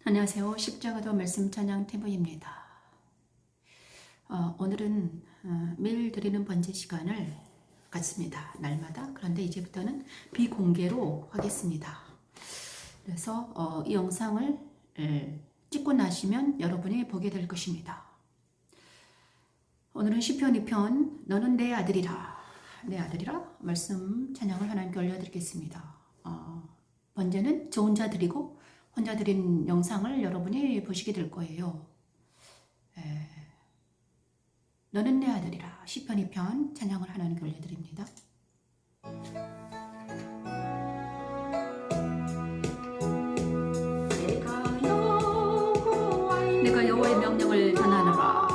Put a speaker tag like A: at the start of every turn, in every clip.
A: 안녕하세요. 십자가도 말씀 찬양 TV입니다. 오늘은 매일 드리는 번제 시간을 갖습니다. 날마다. 그런데 이제부터는 비공개로 하겠습니다. 그래서 이 영상을 찍고 나시면 여러분이 보게 될 것입니다. 오늘은 시편 2편 너는 내 아들이라, 내 아들이라 말씀 찬양을 하나님께 올려드리겠습니다. 번제는 저 혼자 드리고 혼자 드린 영상을 여러분이 보시게 될 거예요. 너는 내 아들이라 시편 2편 찬양을 하나님께 올려드립니다. 내가 여호와의 명령을 전하노라.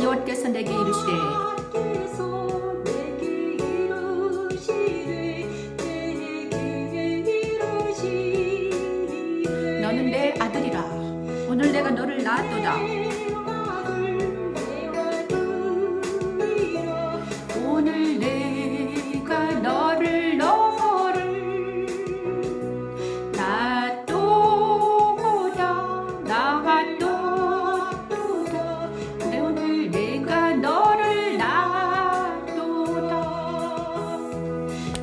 A: 여호와께서 내게 이르시되 너는 내 아들이라. 오늘 내가 너를 낳았도다. 오늘 내가 너를 낳았도다. 오늘 내가 너를 낳았도다.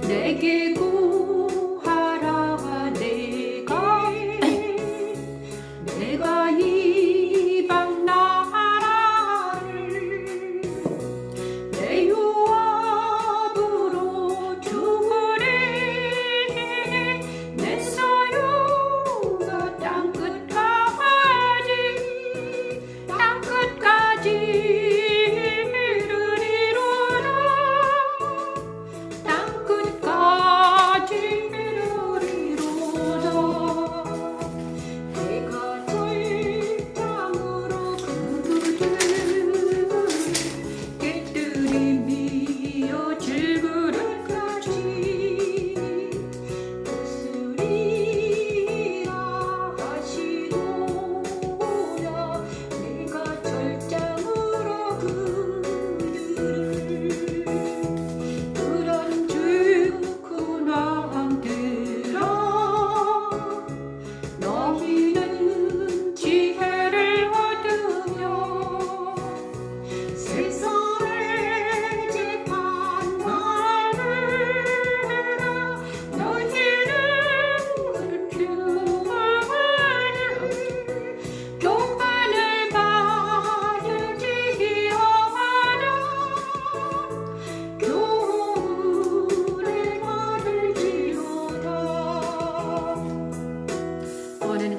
A: 내게 구하라. 내가 이방 나라를 내 유업으로 주으리. 내 소유가 땅끝까지 이르리로다. 땅끝까지 이르리로다.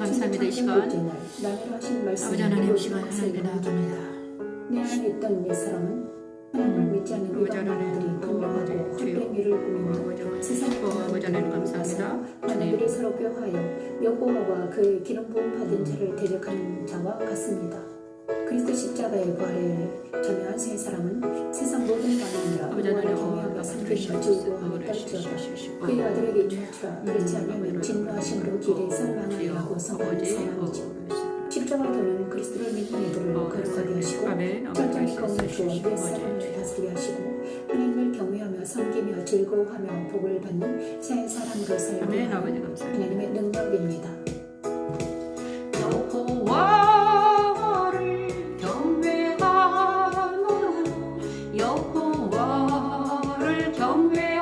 A: 감사합니다. 이 시간 아버지 하나님 시간 하나님께 나아갑니다.
B: 내 안에 있던 내 사랑은 하나님을 믿지 않는 이방인들이 분명하고 헛된 일을 꾸미며 세상에
A: 아버지 하나님 감사합니다.
B: 하나님들이 서로 뼈하여 여호와와 그의 기름 부음 받은 자를 대적하는 자와 같습니다. 그리스도 십자가의 부활에 참여한 세 사람은 세상 모든 방언이라 여호와를 경외하며 섬기며 즐거워하며 떨지어다. 그의 아들에게 주라. 그렇지 않으면 진노하심으로 길에 썰망하리라고 선언한 사람이죠. 십자가도는 그리스도를 믿는 이들을 거룩하게 하시고 철저히 거울을 주어 내 사람을 다스리게 하시고 하나님을 경외하며 섬기며 즐거워하며 복을 받는 새 사람으로 살게 하는 하나님의 능력입니다.
A: 여호와를 경외함으로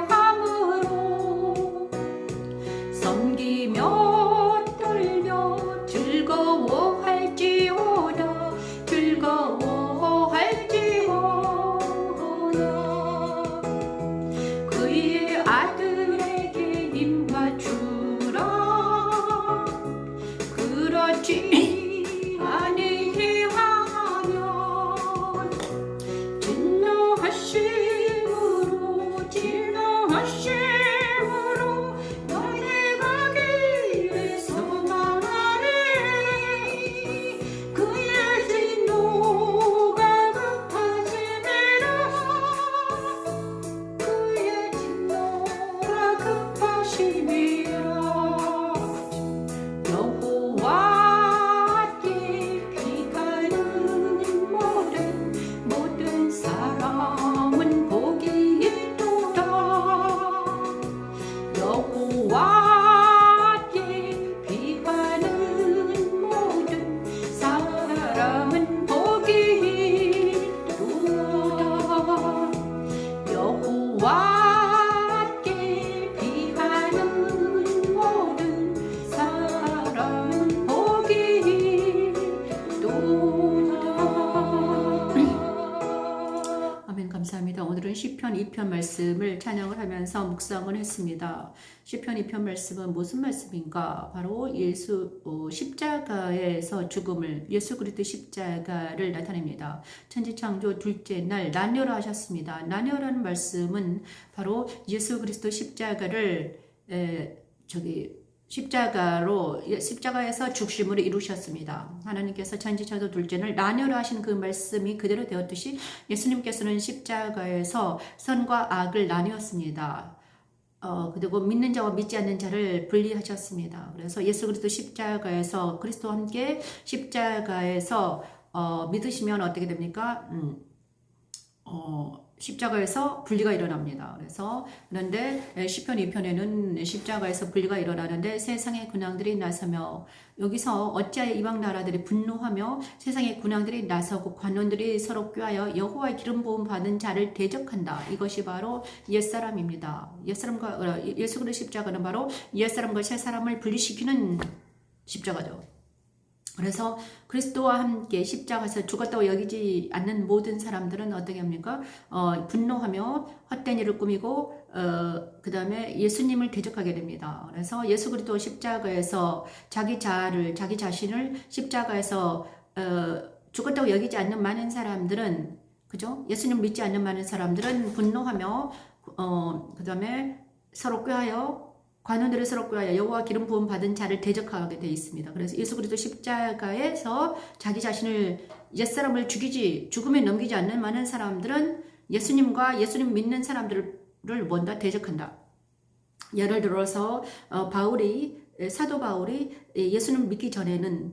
A: 섬기며 떨며 즐거워할지어다. 그의 아들에게 임하주라. 예수와 함께 피하는 모든 사람 복이 있도다. 아멘. 감사합니다. 오늘은 시편 2편 말씀을 찬양을 하면서 묵상을 했습니다. 시편 2편 말씀은 무슨 말씀인가? 바로 십자가에서 죽음을, 예수 그리스도 십자가를 나타냅니다. 천지창조 둘째 날 나녀라 하셨습니다. 나녀라는 말씀은 바로 예수 그리스도 십자가를 십자가에서 죽심을 이루셨습니다. 하나님께서 천지창조 둘째 날 나녀라 하신 그 말씀이 그대로 되었듯이 예수님께서는 십자가에서 선과 악을 나뉘었습니다. 그리고 믿는 자와 믿지 않는 자를 분리하셨습니다. 그래서 예수 그리스도 십자가에서 그리스도와 함께 십자가에서 믿으시면 어떻게 됩니까? 십자가에서 분리가 일어납니다. 그런데 시편 2편에는 십자가에서 분리가 일어나는데 세상의 군왕들이 나서며, 여기서 어찌하여 이방 나라들이 분노하며 세상의 군왕들이 나서고 관원들이 서로 꾀하여 여호와의 기름 부음 받은 자를 대적한다. 이것이 바로 옛사람입니다. 옛사람과 예수 그리스도 십자가는 바로 옛사람과 새사람을 분리시키는 십자가죠. 그래서 그리스도와 함께 십자가에서 죽었다고 여기지 않는 모든 사람들은 어떻게 합니까? 분노하며 헛된 일을 꾸미고 그 다음에 예수님을 대적하게 됩니다. 그래서 예수 그리스도 십자가에서 자기 자신을 십자가에서 죽었다고 여기지 않는 많은 사람들은, 그죠? 예수님 믿지 않는 많은 사람들은 분노하며 그 다음에 서로 꾀하여 관원들을 서로 꾀하여 여호와 기름 부음 받은 자를 대적하게 되어 있습니다. 그래서 예수 그리스도 십자가에서 자기 자신을, 옛사람을 죽음에 넘기지 않는 많은 사람들은 예수님과 예수님 믿는 사람들을 먼저 대적한다. 예를 들어서 사도 바울이 예수님 믿기 전에는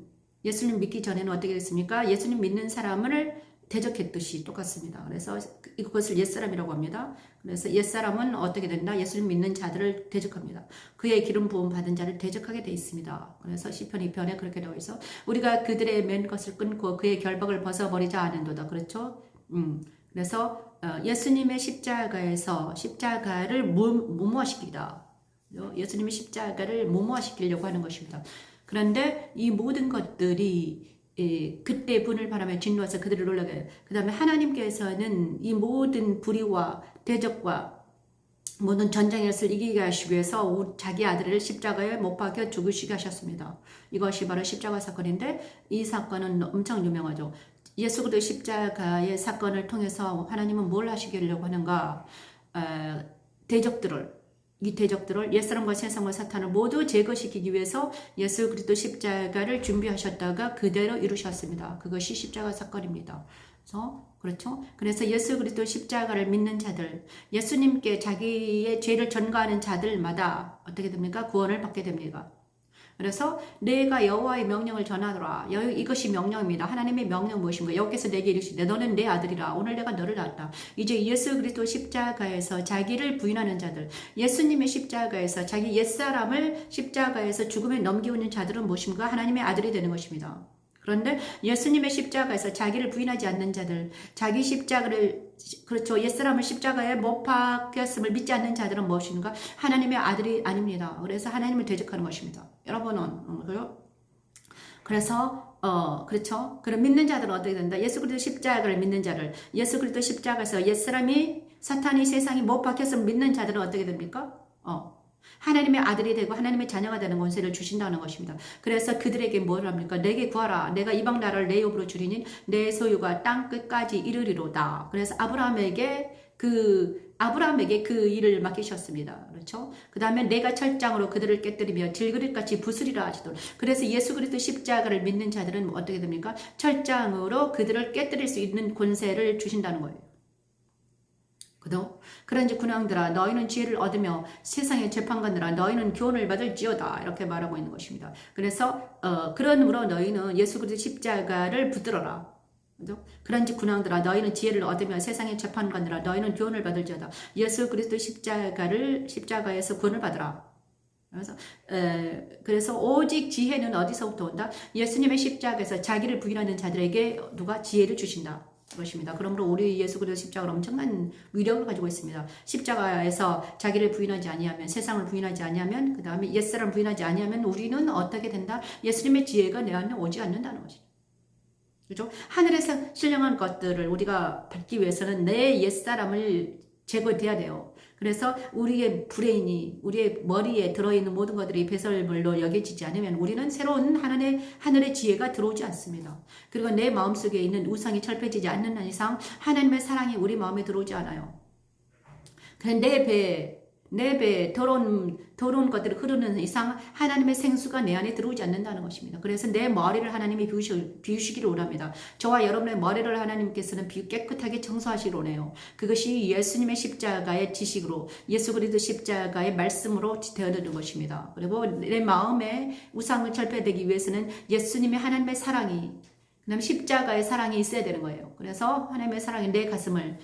A: 어떻게 됐습니까? 예수님 믿는 사람을 대적했듯이 똑같습니다. 그래서 이것을 옛사람이라고 합니다. 그래서 옛사람은 어떻게 된다? 예수님 믿는 자들을 대적합니다. 그의 기름 부음 받은 자를 대적하게 되어 있습니다. 그래서 시편 2편에 그렇게 되어 있어 우리가 그들의 맨 것을 끊고 그의 결박을 벗어버리자 하는도다. 그렇죠? 그래서 예수님의 십자가를 무모화시키다. 예수님의 십자가를 무모화시키려고 하는 것입니다. 그런데 이 모든 것들이 그때 분을 바라며 진노해서 그들을 놀라게 해요. 그 다음에 하나님께서는 이 모든 불의와 대적과 모든 전쟁에서 이기게 하시기 위해서 자기 아들을 십자가에 못 박혀 죽으시게 하셨습니다. 이것이 바로 십자가 사건인데, 이 사건은 엄청 유명하죠. 예수 그리스도 십자가의 사건을 통해서 하나님은 뭘 하시려고 하는가? 이 대적들을 옛사람과 세상과 사탄을 모두 제거시키기 위해서 예수 그리스도 십자가를 준비하셨다가 그대로 이루셨습니다. 그것이 십자가 사건입니다. 그렇죠? 그래서 예수 그리스도 십자가를 믿는 자들, 예수님께 자기의 죄를 전가하는 자들마다 어떻게 됩니까? 구원을 받게 됩니다. 그래서 내가 여호와의 명령을 전하노라. 이것이 명령입니다. 하나님의 명령 무엇인가? 여호와께서 내게 이르시되 너는 내 아들이라. 오늘 내가 너를 낳았다. 이제 예수 그리스도 십자가에서 자기를 부인하는 자들, 예수님의 십자가에서 자기 옛사람을 십자가에서 죽음에 넘기는 자들은 무엇인가? 하나님의 아들이 되는 것입니다. 그런데 예수님의 십자가에서 자기를 부인하지 않는 자들, 자기 십자가를, 그렇죠, 옛사람을 십자가에 못 박혔음을 믿지 않는 자들은 무엇인가? 하나님의 아들이 아닙니다. 그래서 하나님을 대적하는 것입니다. 여러분은 그래서 그렇죠. 그럼 믿는 자들은 어떻게 된다? 예수 그리스도 십자가를 믿는 자를, 예수 그리스도 십자가에서 옛사람이, 사탄이, 세상이 못 박혔음을 믿는 자들은 어떻게 됩니까? 하나님의 아들이 되고 하나님의 자녀가 되는 권세를 주신다는 것입니다. 그래서 그들에게 뭘 합니까? 내게 구하라. 내가 이방 나라를 내 업으로 주리니 내 소유가 땅 끝까지 이르리로다. 그래서 아브라함에게 그 일을 맡기셨습니다. 그렇죠? 그 다음에 내가 철장으로 그들을 깨뜨리며 질그릇같이 부수리라 하시도록. 그래서 예수 그리스도 십자가를 믿는 자들은 어떻게 됩니까? 철장으로 그들을 깨뜨릴 수 있는 권세를 주신다는 거예요. 그런지 군왕들아 너희는 지혜를 얻으며 세상의 재판관들아 너희는 교훈을 받을지어다. 이렇게 말하고 있는 것입니다. 그래서 그러므로 너희는 예수 그리스도 십자가를 붙들어라. 그죠? 그런지 군왕들아 너희는 지혜를 얻으며 세상의 재판관들아 너희는 교훈을 받을지어다. 예수 그리스도 십자가에서 구원을 받으라. 그래서 오직 지혜는 어디서부터 온다? 예수님의 십자가에서 자기를 부인하는 자들에게 누가 지혜를 주신다. 것입니다. 그러므로 우리 예수 그리스도 십자가는 엄청난 위력을 가지고 있습니다. 십자가에서 자기를 부인하지 아니하면, 세상을 부인하지 아니하면, 그 다음에 옛사람을 부인하지 아니하면 우리는 어떻게 된다? 예수님의 지혜가 내 안에 오지 않는다는 것이죠. 그죠? 하늘에서 신령한 것들을 우리가 받기 위해서는 내 옛사람을 제거돼야 돼요. 그래서 우리의 브레인이, 우리의 머리에 들어있는 모든 것들이 배설물로 여겨지지 않으면 우리는 새로운 하늘의 지혜가 들어오지 않습니다. 그리고 내 마음속에 있는 우상이 철폐지지 않는 이상 하나님의 사랑이 우리 마음에 들어오지 않아요. 내 배에 더러운 것들이 흐르는 이상 하나님의 생수가 내 안에 들어오지 않는다는 것입니다. 그래서 내 머리를 하나님이 비우시기를 원합니다. 저와 여러분의 머리를 하나님께서는 깨끗하게 청소하시기를 원해요. 그것이 예수님의 십자가의 지식으로, 예수 그리스도 십자가의 말씀으로 되어드는 것입니다. 그리고 내 마음에 우상을 철폐되기 위해서는 예수님의 하나님의 사랑이, 그다음에 십자가의 사랑이 있어야 되는 거예요. 그래서 하나님의 사랑이 내 가슴을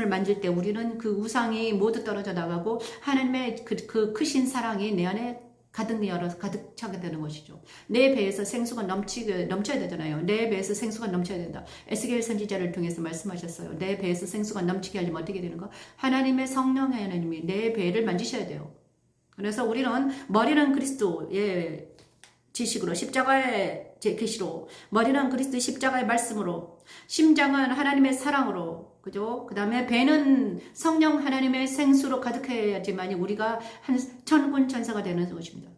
A: 만질 때 우리는 그 우상이 모두 떨어져 나가고 하나님의 그 크신 사랑이 내 안에 가득 차게 되는 것이죠. 내 배에서 생수가 넘쳐야 되잖아요. 내 배에서 생수가 넘쳐야 된다. 에스겔 선지자를 통해서 말씀하셨어요. 내 배에서 생수가 넘치게 하려면 어떻게 되는가? 하나님의 성령의 하나님이 내 배를 만지셔야 돼요. 그래서 우리는 머리는 그리스도의 지식으로, 십자가의 계시로, 머리는 그리스도의 십자가의 말씀으로, 심장은 하나님의 사랑으로, 그죠? 그 다음에 배는 성령 하나님의 생수로 가득해야지만 우리가 한 천군 천사가 되는 것입니다.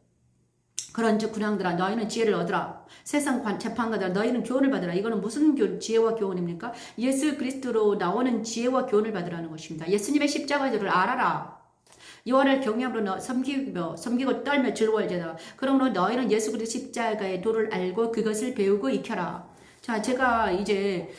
A: 그런즉 군왕들아 너희는 지혜를 얻으라. 세상 재판가들아 너희는 교훈을 받으라. 이거는 무슨 지혜와 교훈입니까? 예수 그리스도로 나오는 지혜와 교훈을 받으라는 것입니다. 예수님의 십자가를 알아라. 여호와를 경외함으로 섬기고 떨며 즐거워하자. 그러므로 너희는 예수 그리스도 십자가의 도를 알고 그것을 배우고 익혀라. 자, 제가 이제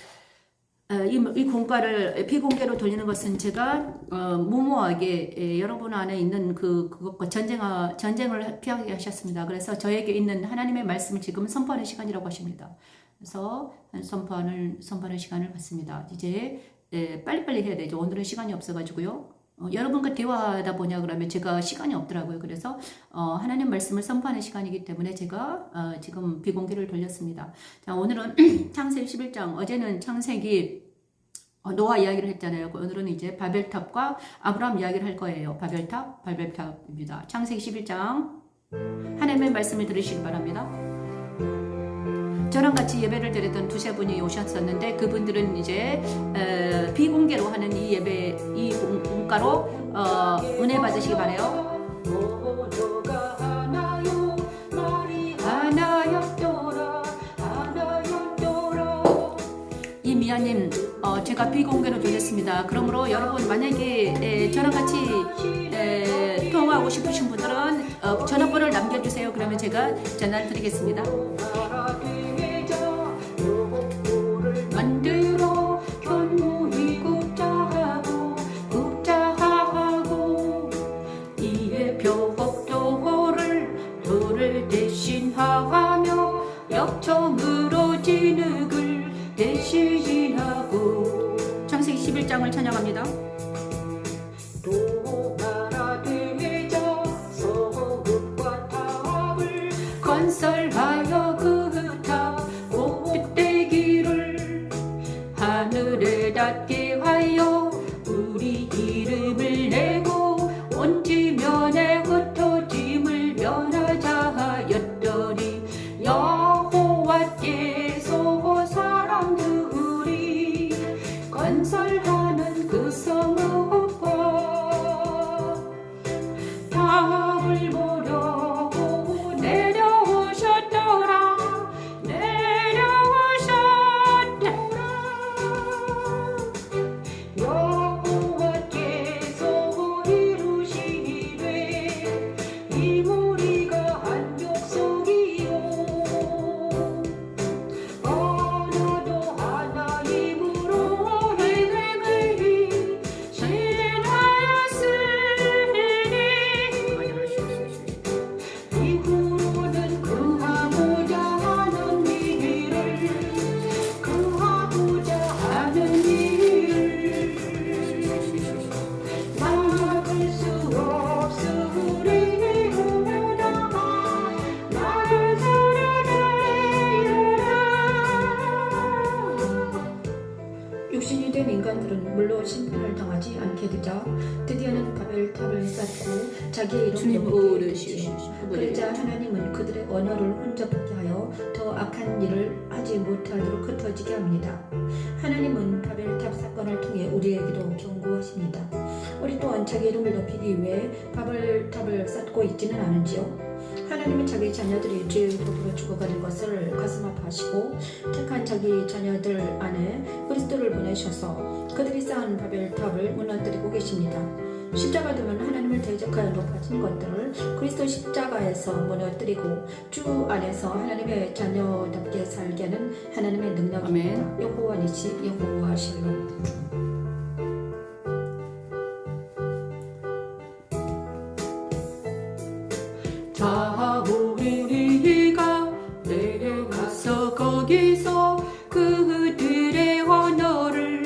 A: 이 공과를 비공개로 돌리는 것은 제가 무모하게 여러분 안에 있는 그것과 전쟁을 피하게 하셨습니다. 그래서 저에게 있는 하나님의 말씀을 지금 선포하는 시간이라고 하십니다. 그래서 선포하는 시간을 갖습니다. 이제 빨리빨리 해야 되죠. 오늘은 시간이 없어가지고요. 여러분과 대화하다 보냐 그러면 제가 시간이 없더라고요. 그래서 하나님 말씀을 선포하는 시간이기 때문에 제가 지금 비공개를 돌렸습니다. 자, 오늘은 창세기 11장, 어제는 창세기 노아 이야기를 했잖아요. 오늘은 이제 바벨탑과 아브라함 이야기를 할 거예요. 바벨탑입니다. 창세기 11장 하나님의 말씀을 들으시기 바랍니다. 저랑 같이 예배를 드렸던 두세 분이 오셨었는데 그분들은 이제 비공개로 하는 이 예배, 이 공가로 은혜 받으시기 바래요. 이미아님, 제가 비공개로 드렸습니다. 그러므로 여러분 만약에 저랑 같이 통화하고 싶으신 분들은 전화번호를 남겨주세요. 그러면 제가 전화를 드리겠습니다. 만들어 견고히 굽자하고 이에 돌을 대신하며 역청으로 진흙을 대신하고. 창세기 11장을 찬양합니다. 건설하여 그 탑
B: 했습니다. 드디어는 바벨탑을 쌓고 자기의
A: 주님
B: 이름으로
A: 부르시오.
B: 그러자 하나님은 그들의 언어를 혼잡하게 하여 더 악한 일을 하지 못하도록 흩어지게 합니다. 하나님은 바벨탑 사건을 통해 우리에게도 경고하십니다. 우리 또한 자기 이름을 높이기 위해 바벨탑을 쌓고 있지는 않은지요? 하나님은 자기 자녀들이 죄의 법으로 죽어가는 것을 가슴 아파하시고 택한 자기 자녀들 안에 그리스도를 보내셔서 그들이 쌓은 바벨탑을 무너뜨리고 계십니다. 십자가 되면 하나님을 대적하여 높아진 것들을 그리스도 십자가에서 무너뜨리고 주 안에서 하나님의 자녀답게 살게 하는 하나님의 능력입니다. 여호와 니시 여호와 샬롬.
A: 자 우리가 내가서 거기서 그들의 언어를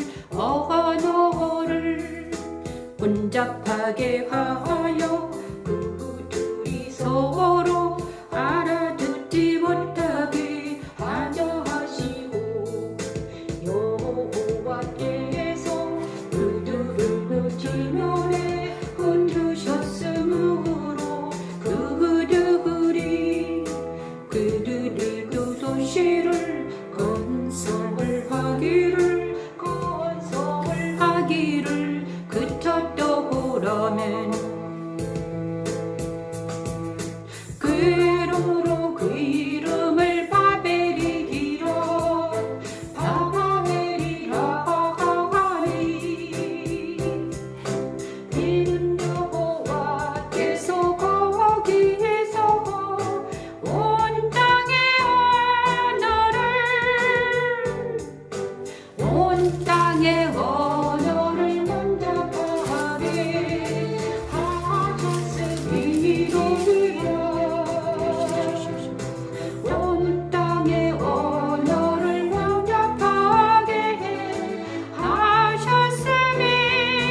A: 혼잡하게 하여 그들이 서로 알아듣지 못하게 하려 하시고 여호와께서 그들을 지면에 흔드셨으므로 그들이 그 도시를 건설을 하기를 그쳤더라면 그러므로 그 이름을 바벨이라 하니 이는 여호와께서 거기에서 온 땅의 언어를 혼잡하게 하셨음이로라. 온 땅의 언어를 혼잡하게 하셨음이니라.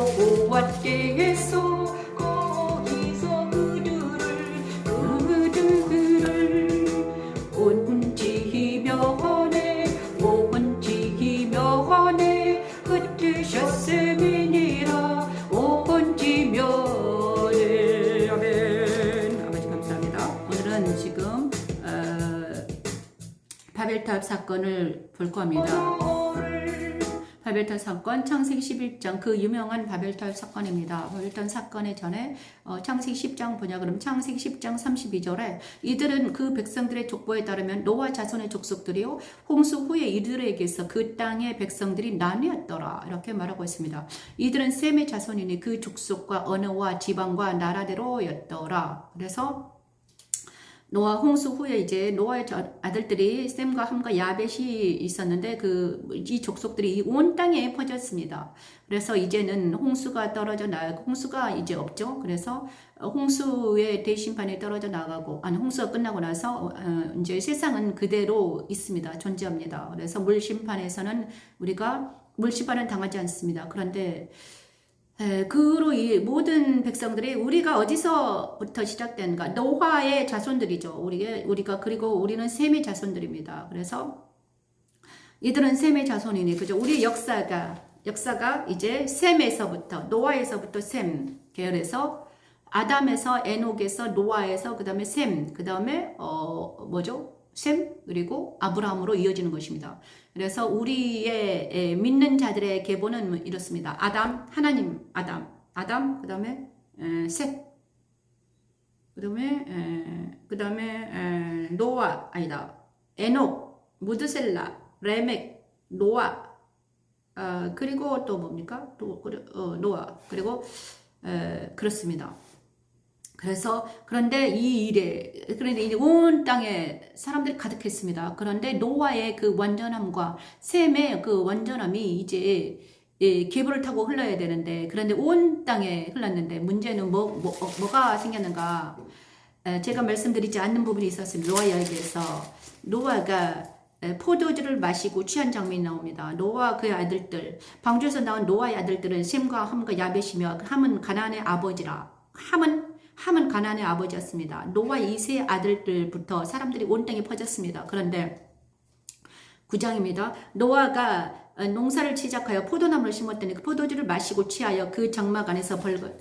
A: 여호와께서 거기서 그들을 온지면에 흩으셨음이니라. 온지면에. 아멘. 아버지 감사합니다. 오늘은 지금 바벨탑 사건을 볼 겁니다. 바벨탑 사건 창세기 11장 그 유명한 바벨탑 사건입니다. 바벨탑 사건의 전에 창세기 10장 보냐 그러면 창세기 10장 32절에 이들은 그 백성들의 족보에 따르면 노아 자손의 족속들이요 홍수 후에 이들에게서 그 땅의 백성들이 나뉘었더라 이렇게 말하고 있습니다. 이들은 셈의 자손이니 그 족속과 언어와 지방과 나라대로였더라. 그래서 노아 홍수 후에 이제 노아의 아들들이 셈과 함과 야벳이 있었는데 이 족속들이 온 땅에 퍼졌습니다. 그래서 이제는 홍수가 떨어져 나가고 홍수가 이제 없죠. 그래서 홍수의 대심판에 떨어져 나가고 홍수가 끝나고 나서 이제 세상은 그대로 있습니다. 존재합니다. 그래서 물심판에서는 우리가 물심판은 당하지 않습니다. 그런데 그로 이 모든 백성들이 우리가 어디서부터 시작된가? 노아의 자손들이죠. 우리가 그리고 우리는 셈의 자손들입니다. 그래서 이들은 셈의 자손이니 그죠? 우리의 역사가 이제 셈에서부터 노아에서부터 셈 계열에서 아담에서 에녹에서 노아에서 그다음에 셈 그다음에 셈 그리고 아브라함으로 이어지는 것입니다. 그래서 우리의 믿는 자들의 계보는 이렇습니다. 아담 하나님 아담 그다음에 셋 그다음에 노아 아니다 에녹 무드셀라 레멕 노아 그리고 또 뭡니까 노아 그리고 그렇습니다. 그런데 이제 온 땅에 사람들이 가득했습니다. 그런데 노아의 그 완전함과 셈의 그 완전함이 이제 계보를 타고 흘러야 되는데, 그런데 온 땅에 흘렀는데, 문제는 뭐가 생겼는가? 제가 말씀드리지 않는 부분이 있었습니다. 노아 이야기에서. 노아가 포도주를 마시고 취한 장면이 나옵니다. 노아와 그의 아들들, 방주에서 나온 노아의 아들들은 셈과 함과 야벳이며, 함은 가나안의 아버지라. 함은 함은 가나안의 아버지였습니다. 노아 2세 아들들부터 사람들이 온 땅에 퍼졌습니다. 그런데 9장입니다. 노아가 농사를 시작하여 포도나무를 심었더니 그 포도주를 마시고 취하여 그 장막 안에서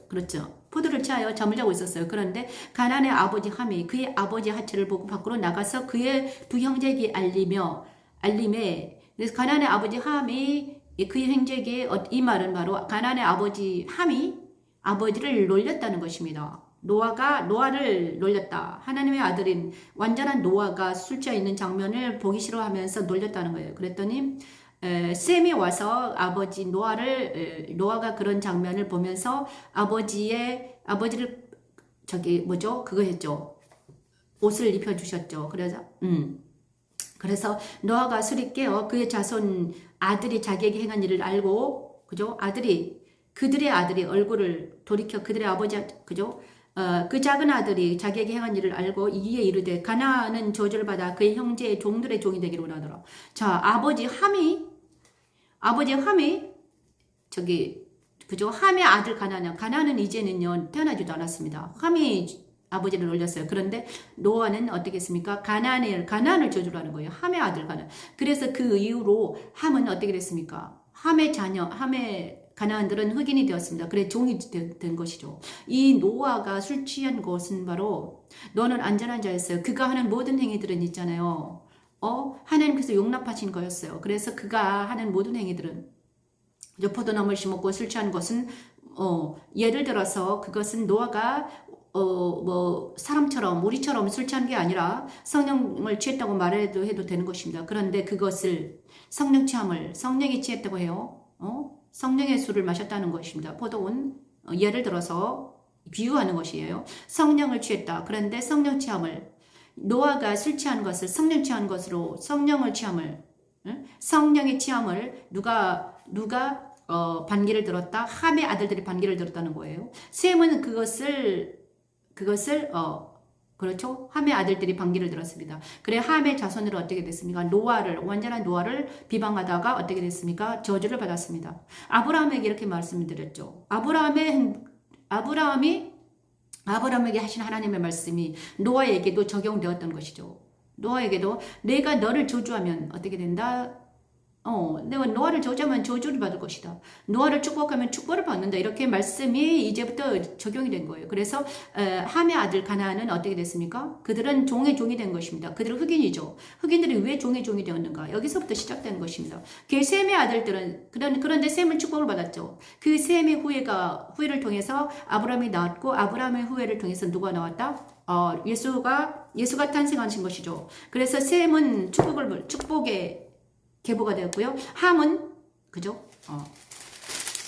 A: 그렇죠. 포도를 취하여 잠을 자고 있었어요. 그런데 가나안의 아버지 함이 그의 아버지 하체를 보고 밖으로 나가서 그의 두 형제에게 알림에 그래서 가나안의 아버지 함이 그의 형제에게 이 말은 바로 가나안의 아버지 함이 아버지를 놀렸다는 것입니다. 노아를 놀렸다. 하나님의 아들인 완전한 노아가 술 취해 있는 장면을 보기 싫어하면서 놀렸다는 거예요. 그랬더니 셈이 와서 아버지 노아가 그런 장면을 보면서 아버지를 그거 했죠. 옷을 입혀주셨죠. 그래서 노아가 술이 깨어 그의 자손 아들이 자기에게 행한 일을 알고, 그죠? 그들의 아들이 얼굴을 돌이켜 그들의 아버지, 그죠? 그 작은 아들이 자기에게 행한 일을 알고 이에 이르되 가나안은 저주를 받아 그의 형제의 종들의 종이 되기를 원하더라. 자, 아버지 함이 그죠? 함의 아들 가나안은 이제는요 태어나지도 않았습니다. 함이 아버지를 놀렸어요. 그런데 노아는 어떻게 했습니까? 가나안을 저주를 하는 거예요. 함의 아들 가나안. 그래서 그 이후로 함은 어떻게 됐습니까? 함의 가나안들은 흑인이 되었습니다. 그래 종이 된 것이죠. 이 노아가 술 취한 것은 바로 너는 안전한 자였어요. 그가 하는 모든 행위들은 있잖아요. 하나님께서 용납하신 거였어요. 그래서 그가 하는 모든 행위들은 포도나무를 심었고 술 취한 것은 예를 들어서 그것은 노아가 사람처럼 우리처럼 술 취한 게 아니라 성령을 취했다고 해도 되는 것입니다. 그런데 그것을 성령이 취했다고 해요. 성령의 술을 마셨다는 것입니다. 포도원 예를 들어서 비유하는 것이에요. 성령을 취했다. 그런데 노아가 술 취한 것을 성령 취한 것으로 성령의 취함을 누가 반기를 들었다. 함의 아들들이 반기를 들었다는 거예요. 셈은 그렇죠? 함의 아들들이 반기를 들었습니다. 그래 함의 자손으로 어떻게 됐습니까? 완전한 노아를 비방하다가 어떻게 됐습니까? 저주를 받았습니다. 아브라함에게 이렇게 말씀드렸죠. 아브라함에게 하신 하나님의 말씀이 노아에게도 적용되었던 것이죠. 노아에게도 내가 너를 저주하면 어떻게 된다? 내가 노아를 저주하면 저주를 받을 것이다. 노아를 축복하면 축복을 받는다. 이렇게 말씀이 이제부터 적용이 된 거예요. 그래서 함의 아들 가나안은 어떻게 됐습니까? 그들은 종이 된 것입니다. 그들은 흑인이죠. 흑인들이 왜 종이 되었는가? 여기서부터 시작된 것입니다. 셈의 아들들은 그런데 셈은 축복을 받았죠. 그 셈의 후예를 통해서 아브라함이 나왔고 아브라함의 후예를 통해서 누가 나왔다? 예수가 탄생하신 것이죠. 그래서 셈은 축복의 계보가 되었고요. 함은 그죠?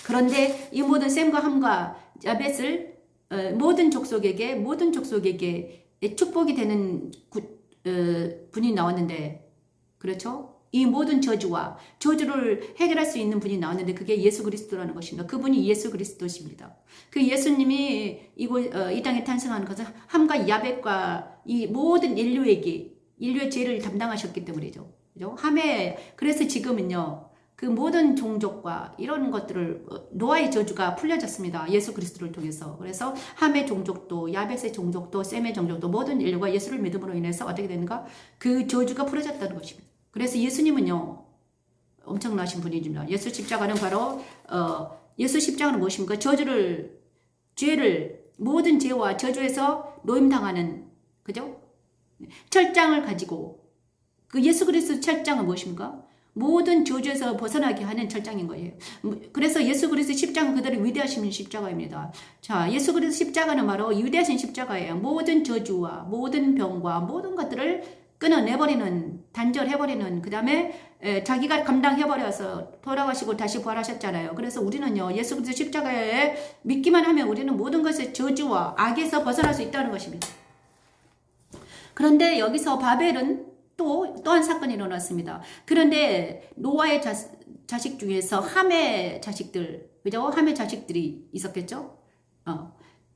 A: 그런데 이 모든 셈과 함과 야벳을 모든 족속에게 축복이 되는 분이 나왔는데, 그렇죠? 이 모든 저주를 해결할 수 있는 분이 나왔는데 그게 예수 그리스도라는 것입니다. 그분이 예수 그리스도십니다. 그 예수님이 이 땅에 탄생하는 것은 함과 야벳과 이 모든 인류의 죄를 담당하셨기 때문이죠. 그죠? 그래서 지금은요, 그 모든 종족과 이런 것들을, 노아의 저주가 풀려졌습니다. 예수 그리스도를 통해서. 그래서 함의 종족도, 야벳의 종족도, 셈의 종족도, 모든 인류가 예수를 믿음으로 인해서 어떻게 되는가? 그 저주가 풀어졌다는 것입니다. 그래서 예수님은요, 엄청나신 분이십니다. 예수 십자가는 무엇입니까? 모든 죄와 저주에서 노임당하는, 그죠? 철장을 가지고, 그 예수 그리스도 철장은 무엇입니까? 모든 저주에서 벗어나게 하는 철장인 거예요. 그래서 예수 그리스도 십자가는 그들의 위대하신 십자가입니다. 자, 예수 그리스도 십자가는 바로 위대하신 십자가예요. 모든 저주와 모든 병과 모든 것들을 단절해버리는, 그 다음에 자기가 감당해버려서 돌아가시고 다시 부활하셨잖아요. 그래서 우리는요, 예수 그리스도 십자가에 믿기만 하면 우리는 모든 것의 저주와 악에서 벗어날 수 있다는 것입니다. 그런데 여기서 바벨은 또 한 사건이 일어났습니다. 그런데 노아의 자식 중에서 함의 자식들, 그죠? 함의 자식들이 있었겠죠?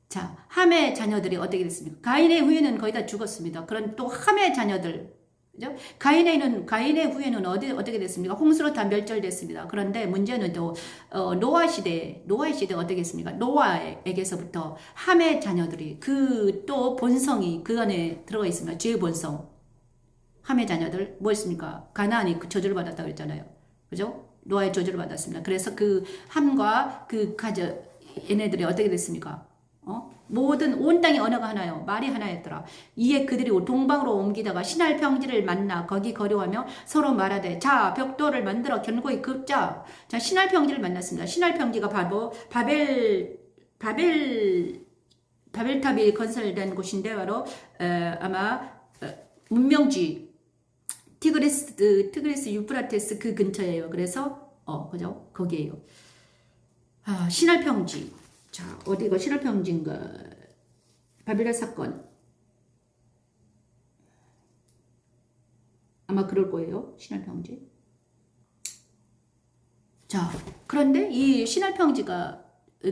A: 자, 함의 자녀들이 어떻게 됐습니까? 가인의 후예는 거의 다 죽었습니다. 그런 또 함의 자녀들, 그죠? 가인의 후예는 어떻게 됐습니까? 홍수로 다 멸절됐습니다. 그런데 문제는 또 노아의 시대가 어떻게 됐습니까? 노아에게서부터 함의 자녀들이 그 또 본성이 그 안에 들어가 있습니다. 죄의 본성. 함의 자녀들 뭐였습니까? 가나안이 그 저주를 받았다고 했잖아요. 그죠? 노아의 저주를 받았습니다. 그래서 그 함과 그 얘네들이 어떻게 됐습니까? 모든 온 땅의 언어가 하나요. 말이 하나였더라. 이에 그들이 동방으로 옮기다가 신할 평지를 만나 거기 거류하며 서로 말하되 자 벽돌을 만들어 견고히 긋자. 자 신할 평지를 만났습니다. 신할 평지가 바로 바벨탑이 건설된 곳인데 바로 아마 문명지 티그리스 유프라테스 그 근처예요. 그래서 그죠? 거기에요. 신할 평지. 자, 어디가 신할평지인가? 바벨탑 사건. 아마 그럴 거예요. 신할평지. 자, 그런데 이 신할평지가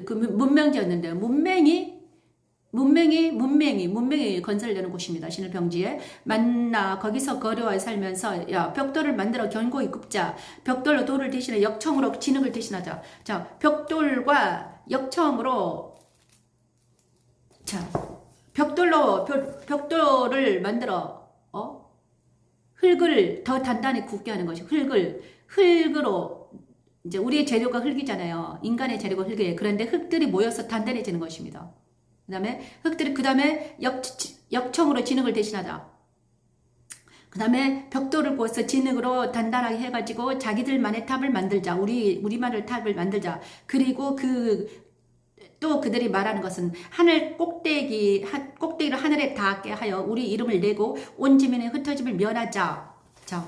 A: 그 문명지였는데 문명이 건설되는 곳입니다. 신할평지에 만나 거기서 거류하여 살면서 야 벽돌을 만들어 견고히 굽자. 벽돌로 돌을 대신해 역청으로 진흙을 대신하자. 자, 벽돌과 역청으로 자 벽돌을 만들어 흙을 더 단단히 굽게 하는 것이 흙으로 이제 우리의 재료가 흙이잖아요. 인간의 재료가 흙이에요. 그런데 흙들이 모여서 단단해지는 것입니다. 그 다음에 역청으로 진흙을 대신하자. 그 다음에 벽돌을 부어서 진흙으로 단단하게 해가지고 자기들만의 탑을 만들자. 우리만의 탑을 만들자. 그리고 또 그들이 말하는 것은 하늘 꼭대기를 하늘에 닿게 하여 우리 이름을 내고 온 지면에 흩어짐을 면하자. 자,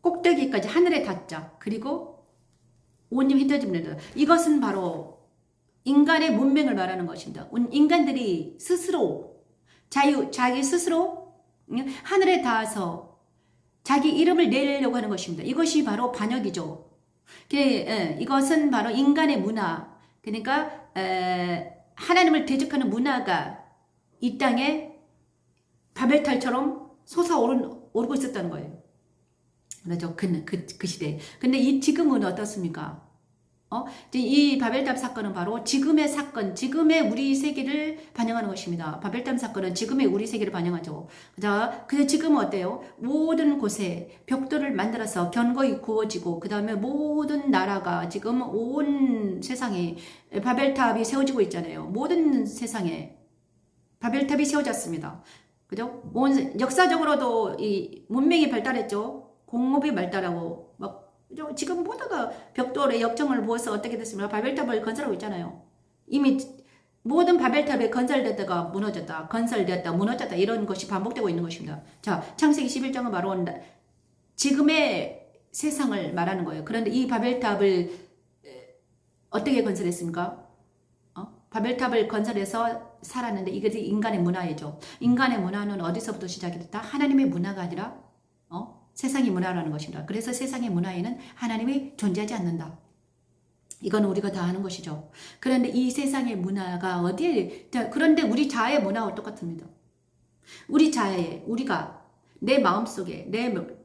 A: 꼭대기까지 하늘에 닿자. 그리고 온 지면에 흩어짐을 면하자. 이것은 바로 인간의 문명을 말하는 것입니다. 인간들이 스스로 자기 스스로 하늘에 닿아서 자기 이름을 내려고 하는 것입니다. 이것이 바로 반역이죠. 이것은 바로 인간의 문화. 그러니까 하나님을 대적하는 문화가 이 땅에 바벨탑처럼 솟아오르고 있었다는 거예요. 그렇죠. 그 시대에. 근데 지금은 어떻습니까? 이 바벨탑 사건은 바로 지금의 사건, 지금의 우리 세계를 반영하는 것입니다. 바벨탑 사건은 지금의 우리 세계를 반영하죠. 근데 지금은 어때요? 모든 곳에 벽돌을 만들어서 견고히 구워지고, 그 다음에 모든 나라가 지금 온 세상에 바벨탑이 세워지고 있잖아요. 모든 세상에 바벨탑이 세워졌습니다. 그죠? 역사적으로도 이 문명이 발달했죠. 공업이 발달하고, 지금 모두가 벽돌에 역청을 부어서 어떻게 됐습니까? 바벨탑을 건설하고 있잖아요. 이미 모든 바벨탑에 건설됐다가 무너졌다, 무너졌다 이런 것이 반복되고 있는 것입니다. 자, 창세기 11장은 바로 지금의 세상을 말하는 거예요. 그런데 이 바벨탑을 어떻게 건설했습니까? 바벨탑을 건설해서 살았는데 이것이 인간의 문화이죠. 인간의 문화는 어디서부터 시작이 됐다? 하나님의 문화가 아니라 세상의 문화라는 것입니다. 그래서 세상의 문화에는 하나님이 존재하지 않는다. 이건 우리가 다 아는 것이죠. 그런데 이 세상의 문화가 그런데 우리 자아의 문화와 똑같습니다. 우리가 내 마음속에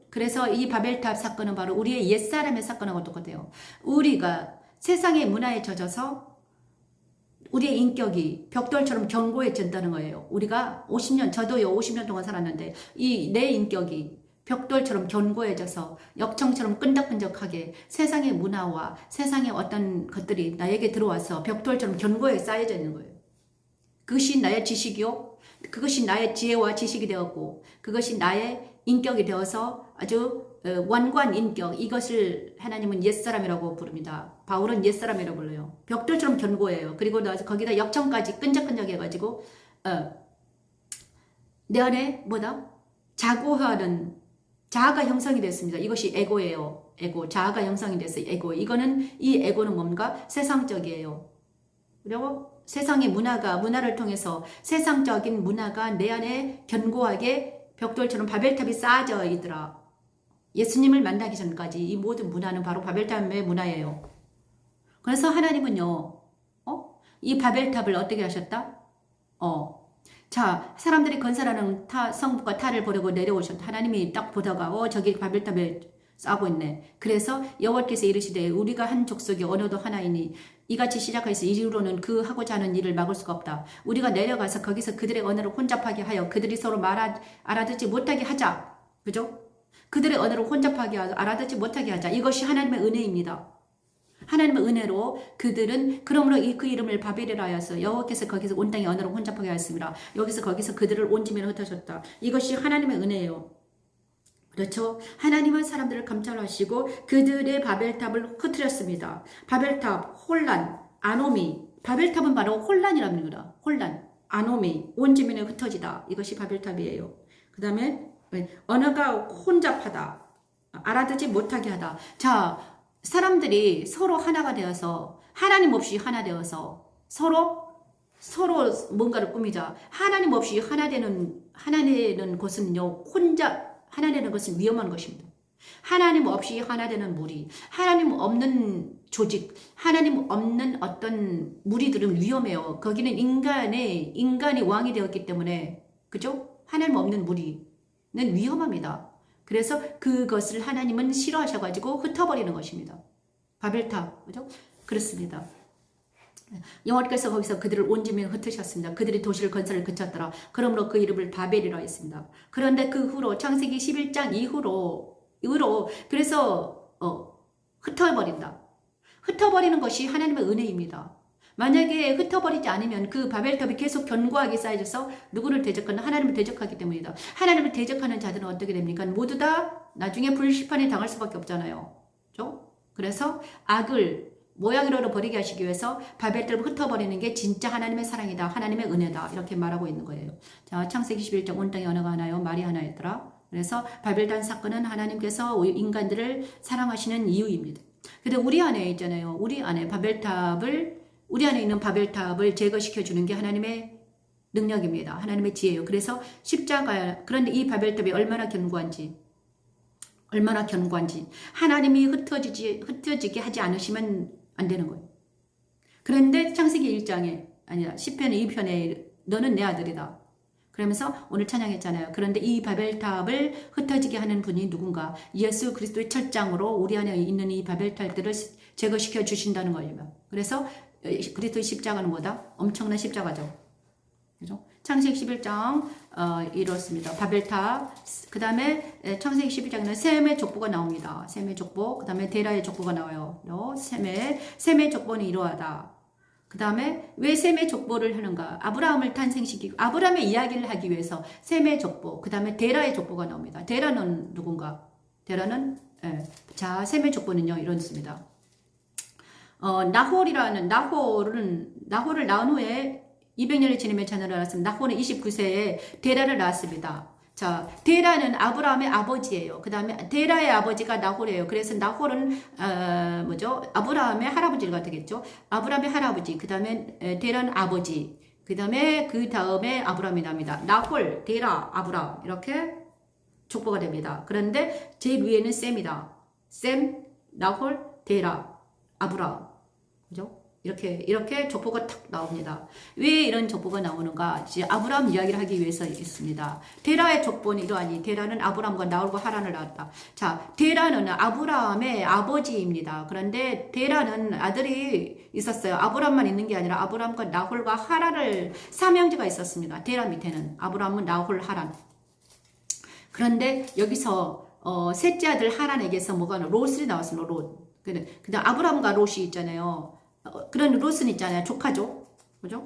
A: 그래서 이 바벨탑 사건은 바로 우리의 옛사람의 사건하고 똑같아요. 우리가 세상의 문화에 젖어서 우리의 인격이 벽돌처럼 견고해진다는 거예요. 우리가 저도요 50년 동안 살았는데 내 인격이 벽돌처럼 견고해져서 역청처럼 끈적끈적하게 세상의 문화와 세상의 어떤 것들이 나에게 들어와서 벽돌처럼 견고하게 쌓여져 있는 거예요. 그것이 나의 지식이요. 그것이 나의 지혜와 지식이 되었고 그것이 나의 인격이 되어서 아주 완고한 인격, 이것을 하나님은 옛사람이라고 부릅니다. 바울은 옛사람이라고 불러요. 벽돌처럼 견고해요. 그리고 나서 거기다 역청까지 끈적끈적해가지고 내 안에 자고하는 자아가 형성이 됐습니다. 이것이 에고예요. 자아가 형성이 됐어요. 이 에고는 뭔가 세상적이에요. 그리고 세상의 문화를 통해서 세상적인 문화가 내 안에 견고하게 벽돌처럼 바벨탑이 쌓아져 있더라. 예수님을 만나기 전까지 이 모든 문화는 바로 바벨탑의 문화예요. 그래서 하나님은요, 이 바벨탑을 어떻게 하셨다? 자, 사람들이 건설하는 성부가 탈을 보려고 내려오셨다. 하나님이 딱 보다가 저기 바벨탑에 싸고 있네. 그래서 여호와께서 이르시되 우리가 한 족속이 언어도 하나이니 이같이 시작해서 이후로는 그 하고자 하는 일을 막을 수가 없다. 우리가 내려가서 거기서 그들의 언어를 혼잡하게 하여 그들이 서로 알아듣지 못하게 하자. 그죠? 그들의 언어를 혼잡하게 하여 알아듣지 못하게 하자. 이것이 하나님의 은혜입니다. 하나님의 은혜로 그들은 그러므로 그 이름을 바벨이라 하여서 여호와께서 거기서 온 땅의 언어를 혼잡하게 하였습니다. 여기서 거기서 그들을 온지면 흩어졌다. 이것이 하나님의 은혜예요. 그렇죠? 하나님은 사람들을 감찰하시고 그들의 바벨탑을 흩트렸습니다. 바벨탑, 혼란, 아노미. 바벨탑은 바로 혼란이라는 거다. 혼란, 아노미, 온 지면에 흩어지다. 이것이 바벨탑이에요. 그 다음에 언어가 혼잡하다. 알아듣지 못하게 하다. 자, 사람들이 서로 하나가 되어서 하나님 없이 하나 되어서 서로 뭔가를 꾸미자. 하나님 없이 하나 되는 것은요, 하나 되는 것은 위험한 것입니다. 하나님 없이 하나 되는 무리, 하나님 없는 조직, 하나님 없는 어떤 무리들은 위험해요. 거기는 인간이 왕이 되었기 때문에, 그죠? 하나님 없는 무리는 위험합니다. 그래서 그것을 하나님은 싫어하셔가지고 흩어버리는 것입니다. 바벨탑, 그죠? 그렇습니다. 여호와께서 거기서 그들을 온지면 흩으셨습니다. 그들이 도시를 건설을 그쳤더라. 그러므로 그 이름을 바벨이라 했습니다. 그런데 그 후로 창세기 11장 이후로 그래서 흩어버린다. 흩어버리는 것이 하나님의 은혜입니다. 만약에 흩어버리지 않으면 그 바벨탑이 계속 견고하게 쌓여져서 누구를 대적하는 하나님을 대적하기 때문이다. 하나님을 대적하는 자들은 어떻게 됩니까? 모두 다 나중에 불시판에 당할 수밖에 없잖아요. 그렇죠? 그래서 악을 모양으로 버리게 하시기 위해서 바벨탑을 흩어버리는 게 진짜 하나님의 사랑이다. 하나님의 은혜다. 이렇게 말하고 있는 거예요. 자, 창세기 11장 온 땅에 언어가 하나요? 말이 하나였더라. 그래서 바벨탑 사건은 하나님께서 인간들을 사랑하시는 이유입니다. 근데 우리 안에 있잖아요. 우리 안에 있는 바벨탑을 제거시켜 주는 게 하나님의 능력입니다. 하나님의 지혜예요. 그래서 그런데 이 바벨탑이 얼마나 견고한지 하나님이 흩어지게 하지 않으시면 안 되는 거예요. 그런데 창세기 1장에 아니라 시편 2편에 너는 내 아들이다. 그러면서 오늘 찬양했잖아요. 그런데 이 바벨탑을 흩어지게 하는 분이 누군가? 예수 그리스도의 철장으로 우리 안에 있는 이 바벨탑들을 제거시켜 주신다는 거예요. 그래서 그리스도의 십자가는 뭐다? 엄청난 십자가죠. 그죠? 창세기 11장 이렇습니다. 바벨탑. 그 다음에 창세기 11장에는 셈의 족보가 나옵니다. 셈의 족보. 그 다음에 데라의 족보가 나와요. 셈의 족보는 이러하다. 그 다음에 왜 셈의 족보를 하는가? 아브라함을 탄생시키고 아브라함의 이야기를 하기 위해서 셈의 족보. 그 다음에 데라의 족보가 나옵니다. 데라는 누군가? 데라는 자, 셈의 족보는요 이렇습니다. 나홀을 낳은 후에 200년을 지내며 자녀를 낳았습니다. 나홀은 29세에 데라를 낳았습니다. 자, 데라는 아브라함의 아버지예요. 그 다음에 데라의 아버지가 나홀이에요. 그래서 나홀은 아브라함의 할아버지가 되겠죠. 아브라함의 할아버지. 그 다음에 데라는 아버지. 그 다음에 아브라함이 납니다. 나홀, 데라, 아브라함 이렇게 족보가 됩니다. 그런데 제일 위에는 셈이다. 셈, 나홀, 데라, 아브라함. 그죠? 이렇게 족보가 탁 나옵니다. 왜 이런 족보가 나오는가? 이제 아브라함 이야기를 하기 위해서 있습니다. 데라의 족보는 이러하니 데라는 아브라함과 나홀과 하란을 낳았다. 자, 데라는 아브라함의 아버지입니다. 그런데 데라는 아들이 있었어요. 아브라함만 있는 게 아니라 아브라함과 나홀과 하란을 삼형제가 있었습니다. 데라 밑에는 아브라함은 나홀, 하란. 그런데 여기서 셋째 아들 하란에게서 롯이 나왔습니다. 롯. 그다음 아브라함과 롯이 있잖아요. 그런 롯은 있잖아요. 조카죠. 그죠?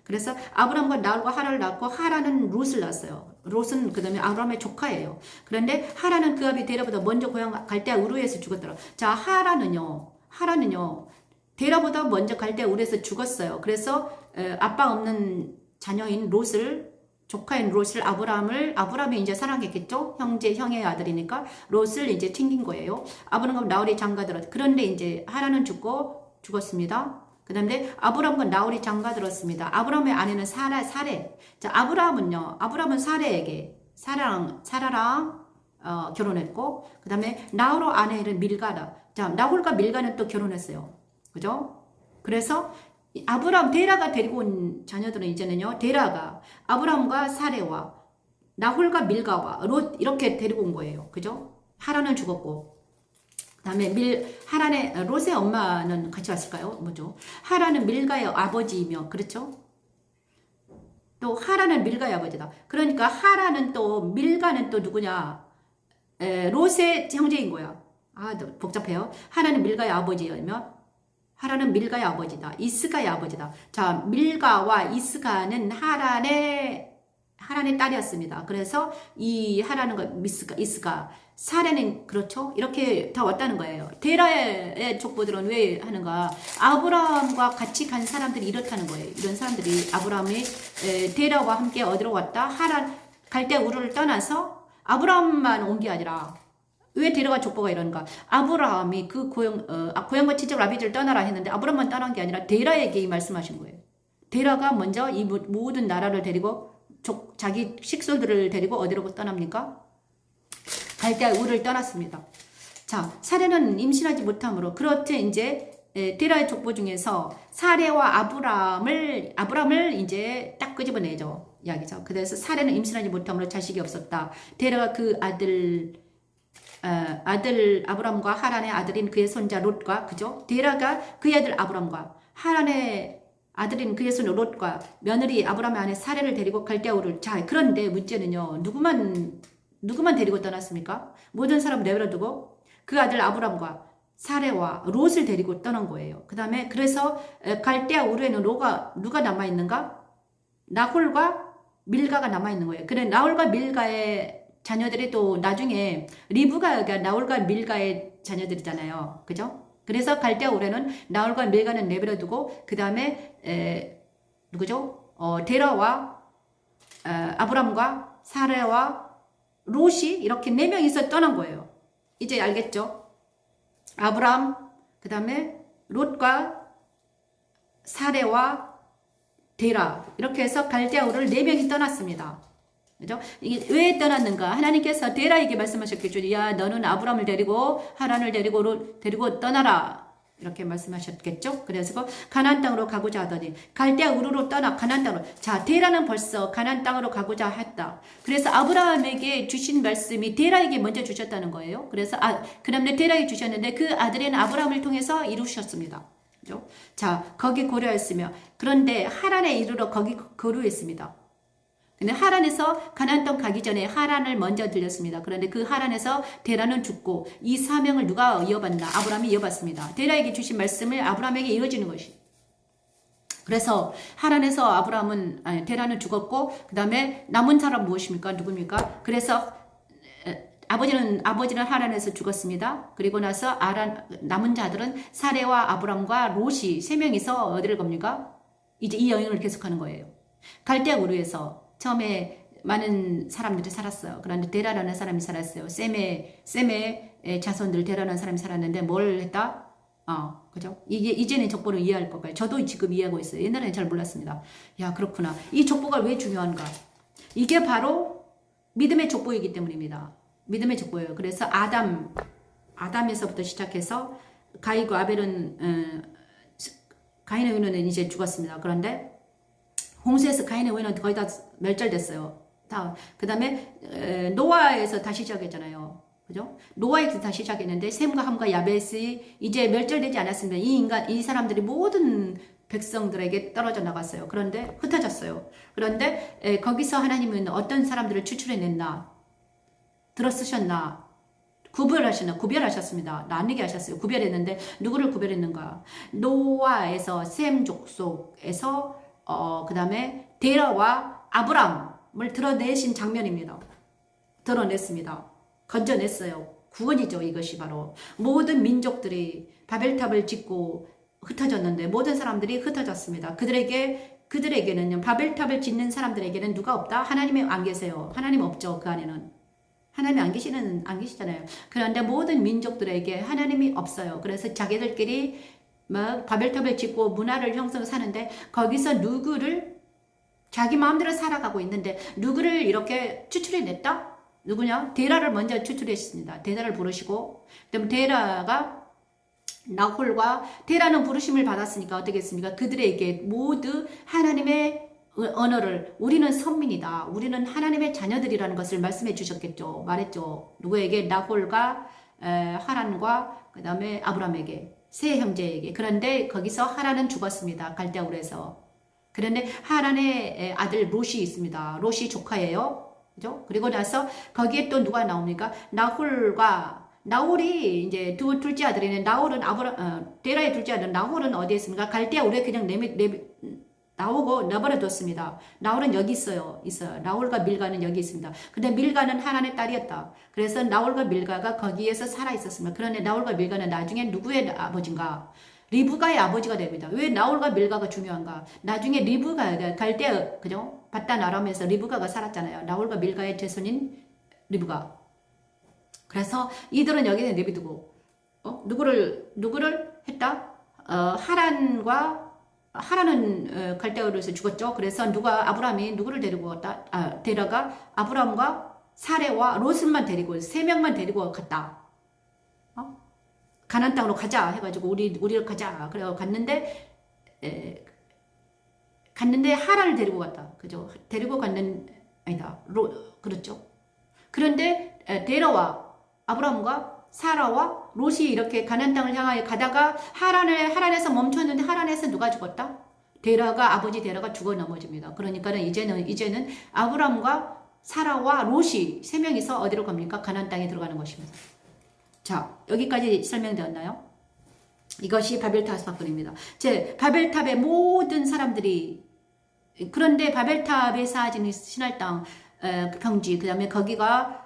A: 그래서 아브라함과 나홀과 하란을 낳고 하란은 롯을 낳았어요. 롯은 그 다음에 아브라함의 조카예요. 그런데 하란은 그 아비 데라보다 먼저 고향 갈대아 우르에서 죽었더라. 자, 하란은요. 데라보다 먼저 갈대아 우르에서 죽었어요. 그래서 아빠 없는 자녀인 조카인 롯을 아브라함이 이제 사랑했겠죠? 형의 아들이니까 롯을 이제 챙긴 거예요. 아브라함과 나홀이 장가들었. 그런데 이제 하란은 죽었습니다. 그 다음에 아브라함과 나홀이 장가들었습니다. 아브라함의 아내는 사레. 자, 아브라함은 사라랑 결혼했고, 그 다음에 나홀의 아내는 밀가다. 자, 나홀과 밀가는 또 결혼했어요. 그죠? 그래서 아브람 데라가 데리고 온 자녀들은 이제는요. 데라가 아브람과 사레와 나홀과 밀가와 롯 이렇게 데리고 온 거예요. 그죠? 하란은 죽었고 그다음에 하란의 롯의 엄마는 같이 왔을까요? 뭐죠? 하란은 밀가의 아버지이며 그렇죠? 또 하란은 밀가의 아버지다. 그러니까 하란은 또 밀가는 또 누구냐? 롯의 형제인 거야. 아, 복잡해요. 하란은 밀가의 아버지이며 하란은 밀가의 아버지다. 이스가의 아버지다. 자, 밀가와 이스가는 하란의 딸이었습니다. 그래서 이 하란과 이스가 사례는 그렇죠? 이렇게 다 왔다는 거예요. 데라의 족보들은 왜 하는가? 아브라함과 같이 간 사람들이 이렇다는 거예요. 이런 사람들이 아브라함이 데라와 함께 어디로 왔다? 하란 갈대 우르를 떠나서 아브라함만 온 게 아니라 왜 데라가 족보가 이런가? 아브라함이 그 고향과 친척 아비들을 떠나라 했는데 아브라함만 떠난 게 아니라 데라에게 이 말씀하신 거예요. 데라가 먼저 이 모든 나라를 데리고 자기 식솔들을 데리고 어디로 떠납니까? 갈대아 우를 떠났습니다. 자, 사례는 임신하지 못함으로 그렇듯 이제 데라의 족보 중에서 사례와 아브람을 이제 딱 끄집어내죠. 이야기죠. 그래서 사례는 임신하지 못함으로 자식이 없었다. 데라가 그 아들 아브람과 하란의 아들인 그의 손자 롯과 그죠? 데라가 그의 아들 아브람과 하란의 아들인 그의 손 롯과 며느리 아브람의 아내 사례를 데리고 갈대아우를 자 그런데 문제는요 누구만 데리고 떠났습니까? 모든 사람 내버려두고 그 아들 아브람과 사례와 롯을 데리고 떠난 거예요. 그 다음에 그래서 갈대아우르에는 누가 남아있는가? 나홀과 밀가가 남아있는 거예요. 그래 나홀과 밀가의 자녀들이 또 나중에 리브가 나홀과 밀가의 자녀들이잖아요. 그죠? 그래서 갈대아우르는 나홀과 밀가는 내버려두고 그 다음에 누구죠? 데라와 아브람과 사레와 롯이 이렇게 4명이서 떠난 거예요. 이제 알겠죠? 아브람 그 다음에 롯과 사레와 데라 이렇게 해서 갈대아우르를 4명이 떠났습니다. 그죠? 이게 왜 떠났는가? 하나님께서 데라에게 말씀하셨겠죠. 야, 너는 아브람을 데리고 하란을 데리고 떠나라. 이렇게 말씀하셨겠죠. 그래서 가나안 땅으로 가고자 하더니 갈대아 우르로 떠나 가나안 땅으로. 자, 데라는 벌써 가나안 땅으로 가고자 했다. 그래서 아브라함에게 주신 말씀이 데라에게 먼저 주셨다는 거예요. 그래서 그 다음에 데라에게 주셨는데 그 아들인 아브라함을 통해서 이루셨습니다. 그죠? 자, 거기 고려했으며 그런데 하란에 이르러 거기 거류했습니다. 근데 하란에서 가나안 땅 가기 전에 하란을 먼저 들렸습니다. 그런데 그 하란에서 데라는 죽고 이 사명을 누가 이어받나? 아브라함이 이어받습니다. 데라에게 주신 말씀을 아브라함에게 이어지는 것이. 그래서 하란에서 데라는 죽었고 그 다음에 남은 사람 무엇입니까? 누굽니까? 그래서 아버지는 하란에서 죽었습니다. 그리고 나서 남은 자들은 사레와 아브람과 롯이 3명이서 어디를 겁니까? 이제 이 여행을 계속하는 거예요. 갈대아 우르에서 처음에 많은 사람들이 살았어요. 그런데 데라라는 사람이 살았어요. 셈의 자손들 데라라는 사람이 살았는데 뭘 했다? 그죠? 이제는 족보를 이해할 거예요. 저도 지금 이해하고 있어요. 옛날에는 잘 몰랐습니다. 야, 그렇구나. 이 족보가 왜 중요한가? 이게 바로 믿음의 족보이기 때문입니다. 믿음의 족보예요. 그래서 아담에서부터 시작해서 가인과 아벨은 가인의 의논은 이제 죽었습니다. 그런데 홍수에서 가인의 의논은 거의 다 멸절됐어요. 그 다음에 노아에서 다시 시작했잖아요. 그죠? 노아에서 다시 시작했는데 셈과 함과 야벳이 이제 멸절되지 않았습니다. 이 사람들이 모든 백성들에게 떨어져 나갔어요. 그런데 흩어졌어요. 그런데 거기서 하나님은 어떤 사람들을 추출해냈나? 들어쓰셨나? 구별하셨습니다. 나뉘게 하셨어요. 구별했는데 누구를 구별했는가? 노아에서 셈 족속에서 그 다음에 데라와 아브람을 드러내신 장면입니다. 드러냈습니다. 건져냈어요. 구원이죠. 이것이 바로 모든 민족들이 바벨탑을 짓고 흩어졌는데 모든 사람들이 흩어졌습니다. 그들에게는 바벨탑을 짓는 사람들에게는 누가 없다? 하나님이 안 계세요. 하나님 없죠. 그 안에는. 하나님이 안 계시잖아요. 그런데 모든 민족들에게 하나님이 없어요. 그래서 자기들끼리 바벨탑을 짓고 문화를 형성하는데 거기서 누구를 자기 마음대로 살아가고 있는데 누구를 이렇게 추출해냈다? 누구냐? 데라를 먼저 추출했습니다. 데라를 부르시고 그다음에 데라가 나홀과 데라는 부르심을 받았으니까 어떻게 했습니까? 그들에게 모두 하나님의 언어를 우리는 선민이다. 우리는 하나님의 자녀들이라는 것을 말씀해 주셨겠죠. 말했죠. 누구에게? 나홀과 하란과 그 다음에 아브라함에게 세 형제에게. 그런데 거기서 하란은 죽었습니다. 갈대아울에서. 그런데 하란의 아들 롯이 있습니다. 롯이 조카예요. 그죠? 그리고 나서 거기에 또 누가 나옵니까? 나홀이 이제 둘째 아들이네. 데라의 둘째 아들 나홀은 어디에 있습니까? 갈대아울에 그냥 나오고 내버려뒀습니다. 나홀은 여기 있어요. 나홀과 밀가는 여기 있습니다. 근데 밀가는 하란의 딸이었다. 그래서 나홀과 밀가가 거기에서 살아 있었습니다. 그런데 나홀과 밀가는 나중에 누구의 아버지인가? 리브가의 아버지가 됩니다. 왜 나홀과 밀가가 중요한가? 나중에 리브가 갈대 그죠? 바단 아람에서 리브가가 살았잖아요. 나홀과 밀가의 제손인 리브가. 그래서 이들은 여기에 내비두고 누구를 했다? 하란은 갈대아울에서 죽었죠. 그래서 아브라함이 누구를 데리고 갔다? 데라가 아브라함과 사레와 롯을만 데리고 3명만 데리고 갔다. 가나안 땅으로 가자 해가지고 우리를 가자. 그래 갔는데 하란을 데리고 갔다. 그죠? 그렇죠. 그런데 데라와 아브라함과 사라와 롯이 이렇게 가나안 땅을 향하여 가다가 하란에서 멈췄는데 하란에서 누가 죽었다? 아버지 데라가 죽어 넘어집니다. 그러니까는 이제는 아브라함과 사라와 롯이 3명이서 어디로 갑니까? 가나안 땅에 들어가는 것입니다. 자, 여기까지 설명되었나요? 이것이 바벨탑 사건입니다. 바벨탑의 모든 사람들이 그런데 바벨탑에 쌓아진 신할 땅 평지 그 다음에 거기가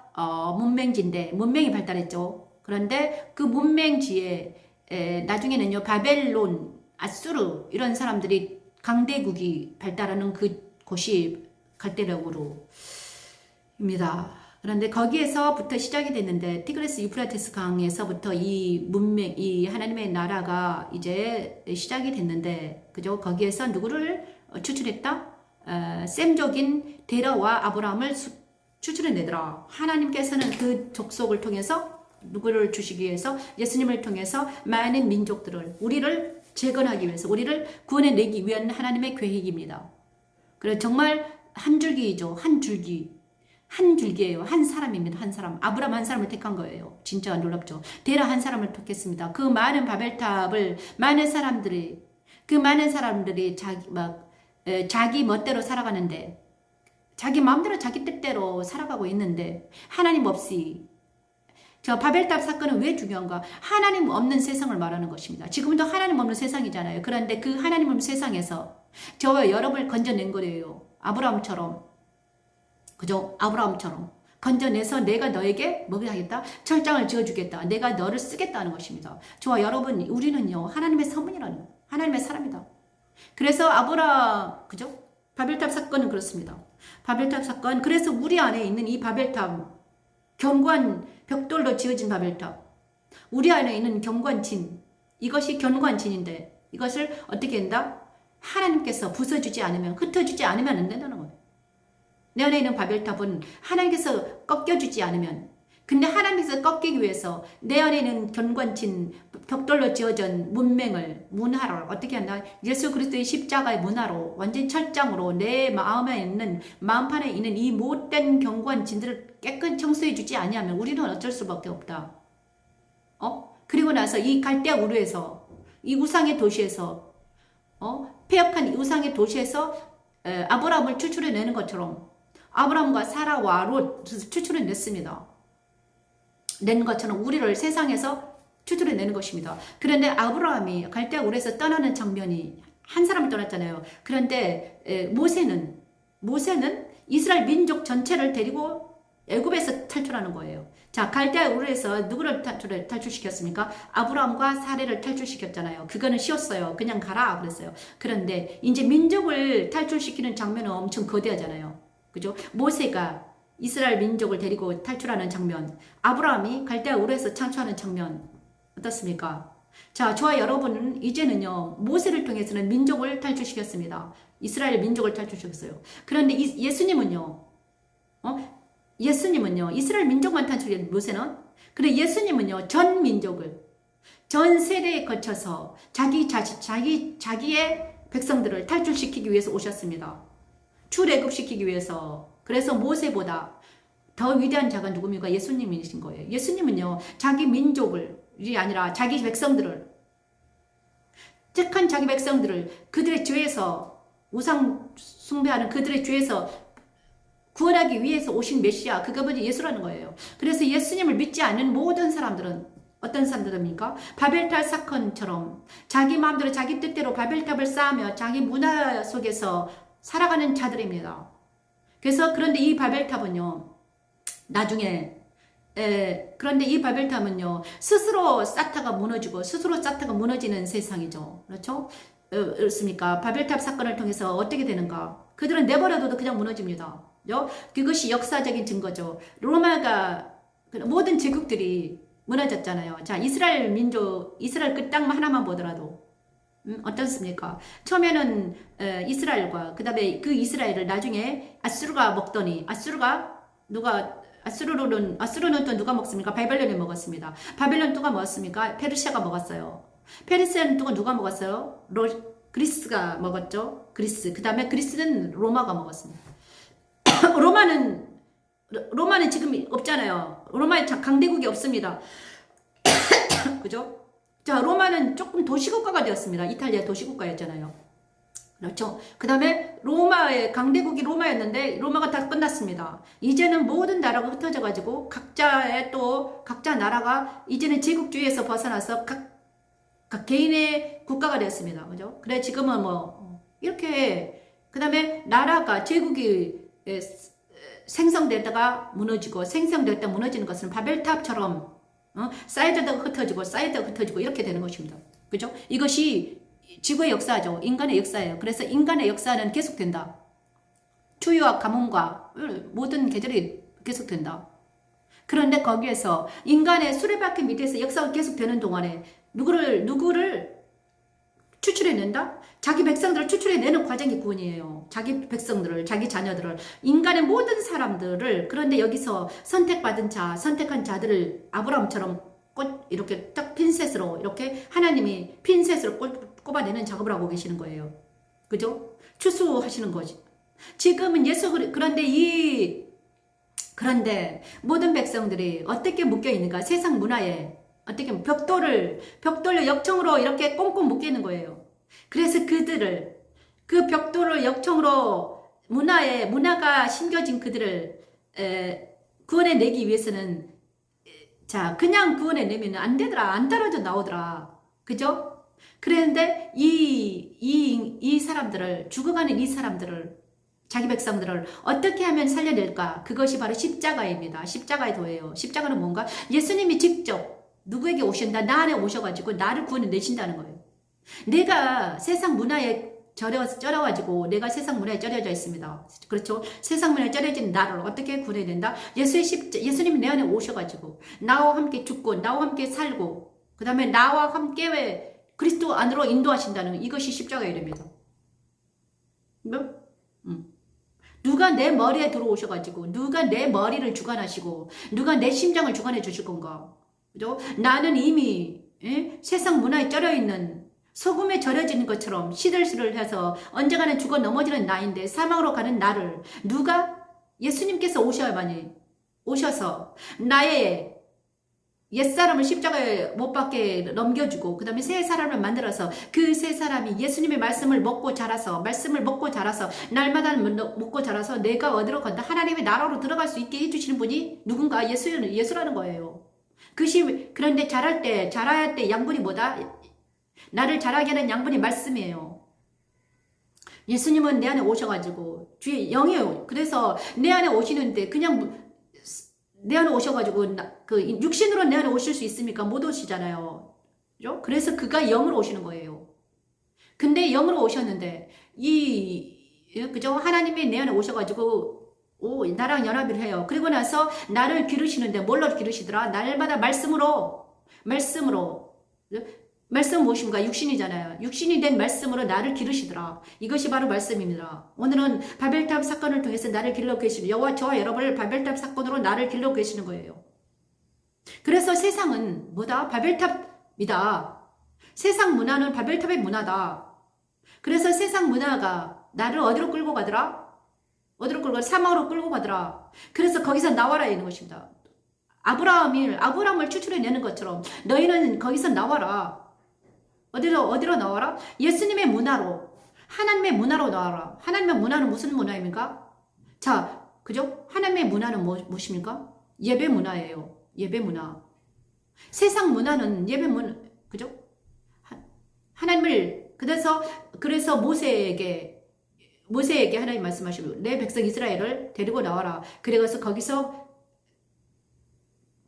A: 문맹지인데 문맹이 발달했죠. 그런데 그 문맹지에 나중에는요 바벨론, 아수르 이런 사람들이 강대국이 발달하는 그 곳이 갈대력으로입니다. 그런데 거기에서부터 시작이 됐는데 티그레스 유프라테스 강에서부터 이 하나님의 나라가 이제 시작이 됐는데 그죠? 거기에서 누구를 추출했다? 셈족인 데라와 아브라함을 추출해내더라. 하나님께서는 그 족속을 통해서 누구를 주시기 위해서 예수님을 통해서 많은 민족들을 우리를 재건하기 위해서 우리를 구원해내기 위한 하나님의 계획입니다. 그래서 정말 한 줄기이죠. 한 줄기예요. 한 사람입니다. 한 사람. 아브라함 한 사람을 택한 거예요. 진짜 놀랍죠. 데라 한 사람을 택했습니다. 그 많은 바벨탑을 많은 사람들이 자기 멋대로 살아가는데 자기 마음대로 자기 뜻대로 살아가고 있는데 하나님 없이 바벨탑 사건은 왜 중요한가? 하나님 없는 세상을 말하는 것입니다. 지금도 하나님 없는 세상이잖아요. 그런데 그 하나님 없는 세상에서 저와 여러분을 건져낸 거예요. 아브라함처럼. 그죠? 아브라함처럼 건져내서 내가 너에게 뭐 하겠다? 철장을 지어주겠다. 내가 너를 쓰겠다는 것입니다. 저와 여러분, 우리는요 하나님의 선물이라는 하나님의 사람이다. 그래서 그죠? 바벨탑 사건은 그렇습니다. 바벨탑 사건. 그래서 우리 안에 있는 이 바벨탑, 견고한 벽돌로 지어진 바벨탑, 우리 안에 있는 견고한진, 이것이 견고한진인데 이것을 어떻게 한다? 하나님께서 부숴주지 않으면, 흩어주지 않으면 안 된다는 거예요. 내 안에 있는 바벨탑은 하나님께서 꺾여주지 않으면, 근데 하나님께서 꺾이기 위해서 내 안에 있는 견고한진 벽돌로 지어진 문화를 어떻게 한다? 예수 그리스도의 십자가의 문화로 완전 철장으로 내 마음에 있는 마음판에 있는 이 못된 견고한 진들을 깨끗이 청소해 주지 아니하면 우리는 어쩔 수밖에 없다. 그리고 나서 이 갈대아 우르에서 이 우상의 도시에서 폐역한 우상의 도시에서 아브라함을 추출해내는 것처럼 아브라함과 사라와 롯을 추출해냈습니다. 낸 것처럼 우리를 세상에서 추출해내는 것입니다. 그런데 아브라함이 갈대아 우르에서 떠나는 장면이 한 사람을 떠났잖아요. 그런데 모세는 이스라엘 민족 전체를 데리고 애굽에서 탈출하는 거예요. 자, 갈대아 우르에서 누구를 탈출시켰습니까? 아브라함과 사레를 탈출시켰잖아요. 그거는 쉬웠어요. 그냥 가라 그랬어요. 그런데 이제 민족을 탈출시키는 장면은 엄청 거대하잖아요. 그죠? 모세가 이스라엘 민족을 데리고 탈출하는 장면, 아브라함이 갈대아 우르에서 창출하는 장면 어떻습니까? 자, 저와 여러분은 이제는요 모세를 통해서는 민족을 탈출시켰습니다. 이스라엘 민족을 탈출시켰어요. 그런데 예수님은요 이스라엘 민족만 탈출했는데 모세는, 그래 예수님은요 전 민족을, 전 세대에 거쳐서 자기의 백성들을 탈출시키기 위해서 오셨습니다. 출애굽시키기 위해서. 그래서 모세보다 더 위대한 자가 누굽니까? 예수님이신 거예요. 예수님은요, 자기 민족을이 아니라 자기 백성들을, 택한 자기 백성들을 그들의 죄에서, 우상 숭배하는 그들의 죄에서 구원하기 위해서 오신 메시아, 그분이 예수라는 거예요. 그래서 예수님을 믿지 않는 모든 사람들은 어떤 사람들입니까? 바벨탑 사건처럼 자기 마음대로 자기 뜻대로 바벨탑을 쌓으며 자기 문화 속에서 살아가는 자들입니다. 그래서 그런데 이 바벨탑은요, 나중에 그런데 이 바벨탑은요, 스스로 쌓다가 무너지고 스스로 쌓다가 무너지는 세상이죠. 그렇죠? 그렇습니까? 바벨탑 사건을 통해서 어떻게 되는가? 그들은 내버려둬도 그냥 무너집니다. 그것이 역사적인 증거죠. 로마가 모든 제국들이 무너졌잖아요. 자, 이스라엘 민족, 이스라엘 그 땅 하나만 보더라도 어떻습니까? 처음에는 이스라엘과 그 다음에 그 이스라엘을 나중에 아수르가 먹더니 아수르는 또 누가 먹습니까? 바벨론이 먹었습니다. 바벨론 누가 먹었습니까? 페르시아가 먹었어요. 페르시아는 또 누가 먹었어요? 그리스가 먹었죠. 그리스. 그 다음에 그리스는 로마가 먹었습니다. 로마는 지금 없잖아요. 로마에 강대국이 없습니다. 그죠? 자, 로마는 조금 도시국가가 되었습니다. 이탈리아 도시국가였잖아요. 그렇죠? 그 다음에 로마의 강대국이 로마였는데 로마가 다 끝났습니다. 이제는 모든 나라가 흩어져 가지고 각자 나라가 이제는 제국주의에서 벗어나서 각 개인의 국가가 되었습니다. 그죠? 그래 지금은 뭐 이렇게 그 다음에 나라가 제국이 생성되다가 무너지고 생성됐다 무너지는 것은 바벨탑처럼 쌓여다가 흩어지고 이렇게 되는 것입니다. 그죠? 이것이 지구의 역사죠. 인간의 역사예요. 그래서 인간의 역사는 계속된다. 추위와 가뭄과 모든 계절이 계속된다. 그런데 거기에서 인간의 수레바퀴 밑에서 역사가 계속되는 동안에 누구를 추출해낸다? 자기 백성들을 추출해내는 과정이 구원이에요. 자기 백성들을, 자기 자녀들을, 인간의 모든 사람들을. 그런데 여기서 선택한 자들을 아브라함처럼 이렇게 딱 핀셋으로 이렇게 하나님이 핀셋으로 꼽아내는 작업을 하고 계시는 거예요. 그죠? 추수하시는 거지. 지금은 그런데 모든 백성들이 어떻게 묶여 있는가? 세상 문화에 어떻게 벽돌로 역청으로 이렇게 꽁꽁 묶여 있는 거예요. 그래서 그 벽돌을 역청으로 문화가 심겨진 그들을 구원해내기 위해서는 자, 그냥 구원해내면 안 되더라. 안 떨어져 나오더라. 그죠? 그런데 이 사람들을, 죽어가는 이 사람들을, 자기 백성들을 어떻게 하면 살려낼까? 그것이 바로 십자가입니다. 십자가의 도예요. 십자가는 뭔가? 예수님이 직접 누구에게 오신다? 나 안에 오셔가지고 나를 구원해내신다는 거예요. 내가 세상 문화에 쩔어가지고 내가 세상 문화에 쩔어져 있습니다. 그렇죠? 세상 문화에 쩔어진 나를 어떻게 구해낸다? 예수님이 내 안에 오셔가지고 나와 함께 죽고 나와 함께 살고 그 다음에 나와 함께 그리스도 안으로 인도하신다는 이것이 십자가의 이름입니다. 누가 내 머리에 들어오셔가지고 누가 내 머리를 주관하시고 누가 내 심장을 주관해 주실 건가? 그죠? 나는 이미 세상 문화에 쩔어있는 소금에 절여지는 것처럼 시들시들 해서 언젠가는 죽어 넘어지는 나인데 사망으로 가는 나를 예수님께서 오셔서 나의 옛사람을 십자가에 못 박게 넘겨주고 그 다음에 새 사람을 만들어서 그 새 사람이 예수님의 말씀을 먹고 자라서 날마다 먹고 자라서 내가 어디로 간다? 하나님의 나라로 들어갈 수 있게 해주시는 분이 누군가? 예수라는 거예요. 그런데 자라야 때 양분이 뭐다? 나를 자라게 하는 양분이 말씀이에요. 예수님은 내 안에 오셔가지고 주의 영이에요. 그래서 내 안에 오시는데 그냥 내 안에 오셔가지고 육신으로 내 안에 오실 수 있습니까? 못 오시잖아요. 그죠? 그래서 그가 영으로 오시는 거예요. 근데 영으로 오셨는데 그죠? 하나님이 내 안에 오셔가지고 나랑 연합을 해요. 그리고 나서 나를 기르시는데 뭘로 기르시더라? 날마다 말씀으로 말씀 무엇인가? 육신이잖아요. 육신이 된 말씀으로 나를 기르시더라. 이것이 바로 말씀입니다. 오늘은 바벨탑 사건을 통해서 나를 길러 계시는 저와 여러분을 바벨탑 사건으로 나를 길러 계시는 거예요. 그래서 세상은 뭐다? 바벨탑 세상 문화는 바벨탑의 문화다. 그래서 세상 문화가 나를 어디로 끌고 가더라? 어디로 끌고 가? 사막으로 끌고 가더라. 그래서 거기서 나와라 있는 것입니다. 아브라함을 추출해내는 것처럼 너희는 거기서 나와라. 어디로 나와라? 예수님의 문화로, 하나님의 문화로 나와라. 하나님의 문화는 무슨 문화입니까? 자, 그죠? 하나님의 문화는 무엇입니까? 예배 문화예요. 예배 문화. 세상 문화는 예배 문화, 그죠? 하나님을, 그래서 모세에게 하나님 말씀하시고, 내 백성 이스라엘을 데리고 나와라. 그래서 거기서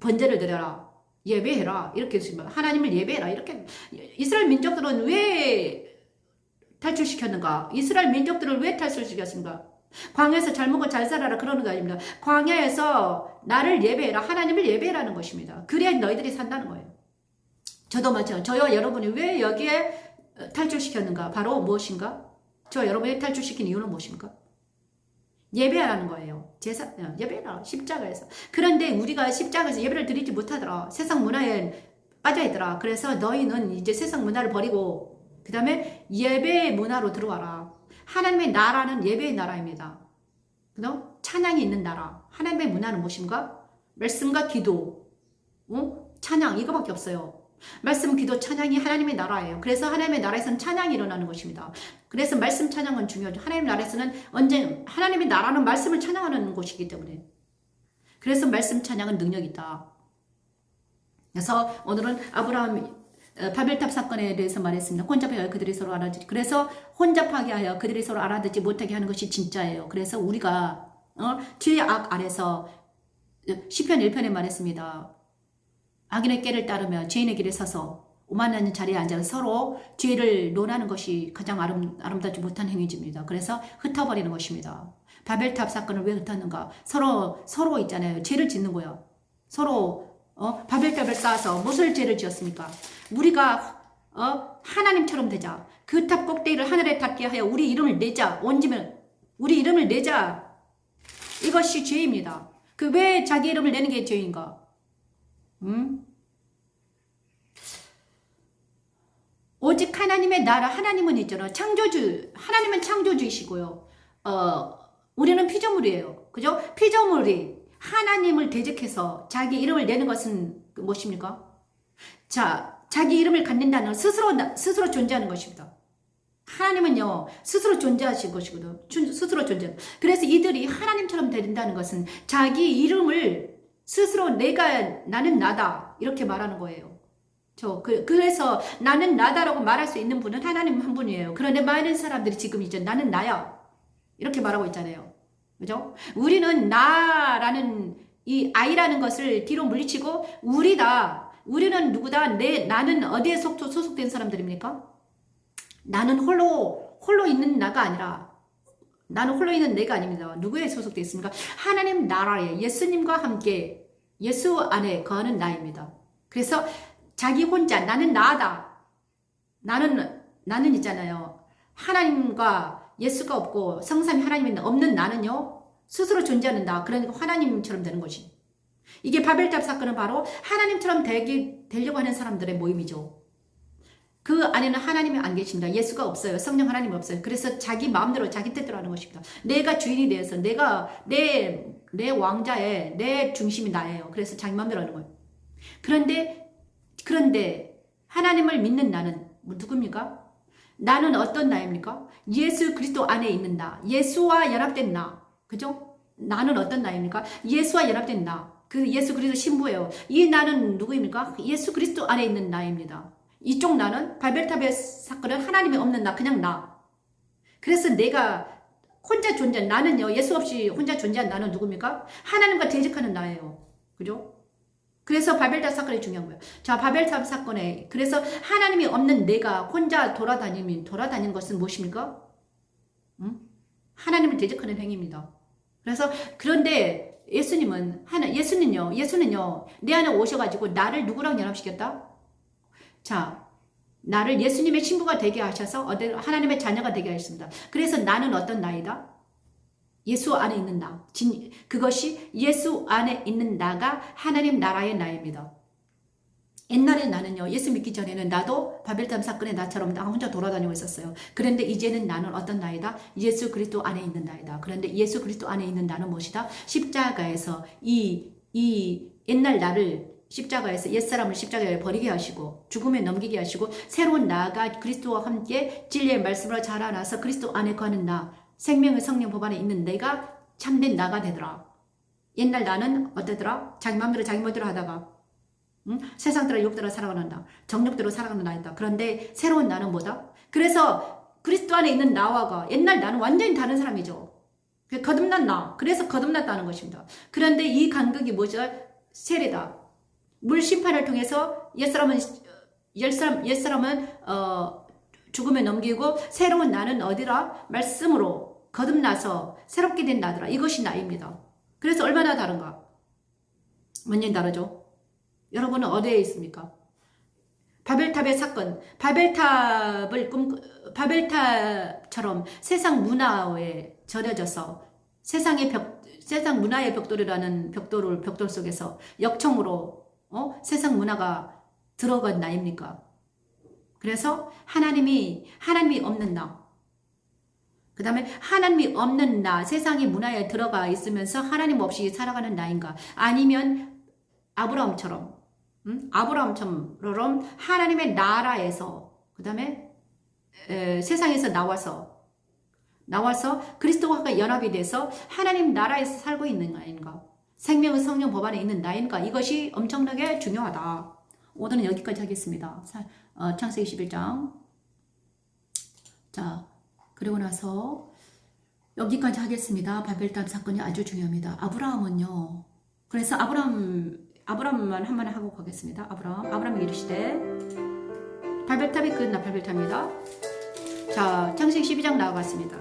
A: 번제를 드려라. 예배해라. 이렇게 했습니다. 하나님을 예배해라. 이렇게. 이스라엘 민족들은 왜 탈출시켰는가? 이스라엘 민족들을 왜 탈출시켰습니까? 광야에서 잘 먹고 잘 살아라 그러는 거 아닙니다. 광야에서 나를 예배해라. 하나님을 예배해라는 것입니다. 그래야 너희들이 산다는 거예요. 저도 마찬가지로 저와 여러분이 왜 여기에 탈출시켰는가? 바로 무엇인가? 저와 여러분이 탈출시킨 이유는 무엇입니까? 예배하라는 거예요. 예배하라. 십자가에서. 그런데 우리가 십자가에서 예배를 드리지 못하더라. 세상 문화에 빠져있더라. 그래서 너희는 이제 세상 문화를 버리고 그 다음에 예배 문화로 들어와라. 하나님의 나라는 예배의 나라입니다. 그죠? 찬양이 있는 나라. 하나님의 문화는 무엇인가? 말씀과 기도, 찬양 이거밖에 없어요. 말씀, 기도, 찬양이 하나님의 나라예요. 그래서 하나님의 나라에서는 찬양이 일어나는 것입니다. 그래서 말씀 찬양은 중요하죠. 하나님의 나라에서는 하나님의 나라는 말씀을 찬양하는 곳이기 때문에. 그래서 말씀 찬양은 능력이 있다. 그래서 오늘은 바벨탑 사건에 대해서 말했습니다. 혼잡하게 하여 그들이 서로 알아듣지. 그래서 혼잡하게 하여 그들이 서로 알아듣지 못하게 하는 것이 진짜예요. 그래서 우리가 죄의 악 아래서 시편 1편에 말했습니다. 악인의 꾀를 따르며 죄인의 길에 서서 오만한 자리에 앉아서 서로 죄를 논하는 것이 가장 아름답지 못한 행위입니다. 그래서 흩어버리는 것입니다. 바벨탑 사건을 왜 흩었는가? 서로 있잖아요. 죄를 짓는 거예요. 서로 바벨탑을 쌓아서 무슨 죄를 지었습니까? 우리가 하나님처럼 되자. 그 탑 꼭대기를 하늘에 닿게 하여 우리 이름을 내자. 온지면 우리 이름을 내자. 이것이 죄입니다. 왜 자기 이름을 내는 게 죄인가? 오직 하나님의 나라, 하나님은 있잖아. 하나님은 창조주이시고요. 우리는 피조물이에요. 그죠? 피조물이 하나님을 대적해서 자기 이름을 내는 것은 무엇입니까? 자, 자기 이름을 갖는다는 스스로 존재하는 것입니다. 하나님은요, 스스로 존재하신 것이거든. 스스로 존재. 그래서 이들이 하나님처럼 된다는 것은 자기 이름을 스스로 나는 나다. 이렇게 말하는 거예요. 그래서 나는 나다라고 말할 수 있는 분은 하나님 한 분이에요. 그런데 많은 사람들이 지금 이제 나는 나야. 이렇게 말하고 있잖아요. 그죠? 우리는 나라는 이 아이라는 것을 뒤로 물리치고 우리다. 우리는 누구다. 나는 어디에 소속된 사람들입니까? 나는 홀로 있는 나가 아니라 나는 홀로 있는 내가 아닙니다. 누구에 소속되어 있습니까? 하나님 나라에 예수님과 함께 예수 안에 거하는 나입니다. 그래서 자기 혼자 나는 나다. 나는 있잖아요. 하나님과 예수가 없고 성삼위 하나님이 없는 나는요. 스스로 존재하는 나. 그러니까 하나님처럼 되는 것이. 이게 바벨탑 사건은 바로 하나님처럼 되려고 하는 사람들의 모임이죠. 그 안에는 하나님이 안 계십니다. 예수가 없어요. 성령 하나님 없어요. 그래서 자기 마음대로 자기 뜻대로 하는 것입니다. 내가 주인이 되어서 내가 내 왕자의 내 중심이 나예요. 그래서 자기 마음대로 하는 거예요. 그런데 하나님을 믿는 나는 누굽니까? 나는 어떤 나입니까? 예수 그리스도 안에 있는 나. 예수와 연합된 나. 그죠? 나는 어떤 나입니까? 예수와 연합된 나. 그 예수 그리스도 신부예요. 이 나는 누구입니까? 예수 그리스도 안에 있는 나입니다. 이쪽 나는 바벨탑의 사건은 하나님이 없는 나, 그냥 나. 그래서 내가 혼자 존재한 나는요. 예수 없이 혼자 존재한 나는 누굽니까? 하나님과 대적하는 나예요. 그죠? 그래서 바벨탑 사건이 중요한 거예요. 자, 바벨탑 사건에 그래서 하나님이 없는 내가 혼자 돌아다니는 것은 무엇입니까? 하나님을 대적하는 행위입니다. 그래서 그런데 예수는요 내 안에 오셔가지고 나를 누구랑 연합시켰다? 자, 나를 예수님의 신부가 되게 하셔서 하나님의 자녀가 되게 하셨습니다. 그래서 나는 어떤 나이다? 예수 안에 있는 나. 그것이 예수 안에 있는 나가 하나님 나라의 나입니다. 옛날에 나는요, 예수 믿기 전에는 나도 바벨탑 사건의 나처럼 나 혼자 돌아다니고 있었어요. 그런데 이제는 나는 어떤 나이다? 예수 그리스도 안에 있는 나이다. 그런데 예수 그리스도 안에 있는 나는 무엇이다? 십자가에서 이 옛날 나를 십자가에서 옛사람을 십자가에 버리게 하시고 죽음에 넘기게 하시고 새로운 나가 그리스도와 함께 진리의 말씀으로 자라나서 그리스도 안에 거하는 나, 생명의 성령 법 안에 있는 내가 참된 나가 되더라. 옛날 나는 어때더라? 자기 마음대로 자기 멋대로 하다가 세상대로 욕대로 살아간다. 정욕대로 살아가는 나이다. 그런데 새로운 나는 뭐다? 그래서 그리스도 안에 있는 나와가 옛날 나는 완전히 다른 사람이죠. 거듭난 나. 그래서 거듭났다는 것입니다. 그런데 이 간극이 뭐죠? 세례다. 물 심판을 통해서 옛사람은 죽음에 넘기고 새로운 나는 어디라? 말씀으로 거듭나서 새롭게 된 나더라. 이것이 나입니다. 그래서 얼마나 다른가? 완전히 다르죠. 여러분은 어디에 있습니까? 바벨탑의 사건, 바벨탑처럼 세상 문화에 절여져서 세상 문화의 벽돌이라는 벽돌 속에서 역청으로 세상 문화가 들어간 나입니까? 그래서 하나님이 없는 나, 그 다음에 하나님이 없는 나, 세상의 문화에 들어가 있으면서 하나님 없이 살아가는 나인가? 아니면 아브라함처럼 하나님의 나라에서 그 다음에 세상에서 나와서 그리스도와 연합이 돼서 하나님 나라에서 살고 있는 나인가? 생명의 성령 법 안에 있는 나인가? 이것이 엄청나게 중요하다. 오늘은 여기까지 하겠습니다. 창세기 11장. 자, 그리고 나서 여기까지 하겠습니다. 바벨탑 사건이 아주 중요합니다. 아브라함은요. 그래서 아브라함만 한번 하고 가겠습니다. 아브라함이 이르시되 바벨탑이 끝나 바벨탑입니다. 자, 창세기 12장 나와봤습니다.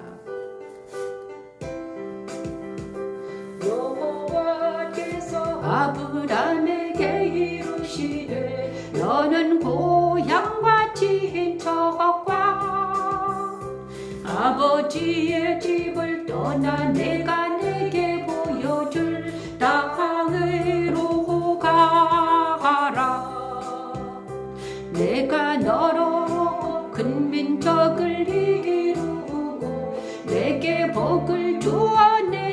A: 여호와께서 아브라함에게 이르시되 너는 고향과 친척과 아버지의 집을 떠나 내가 내게 보여줄 땅으로 가라. 내가 너로 큰 민족을 이루고 내게 복을 주어 내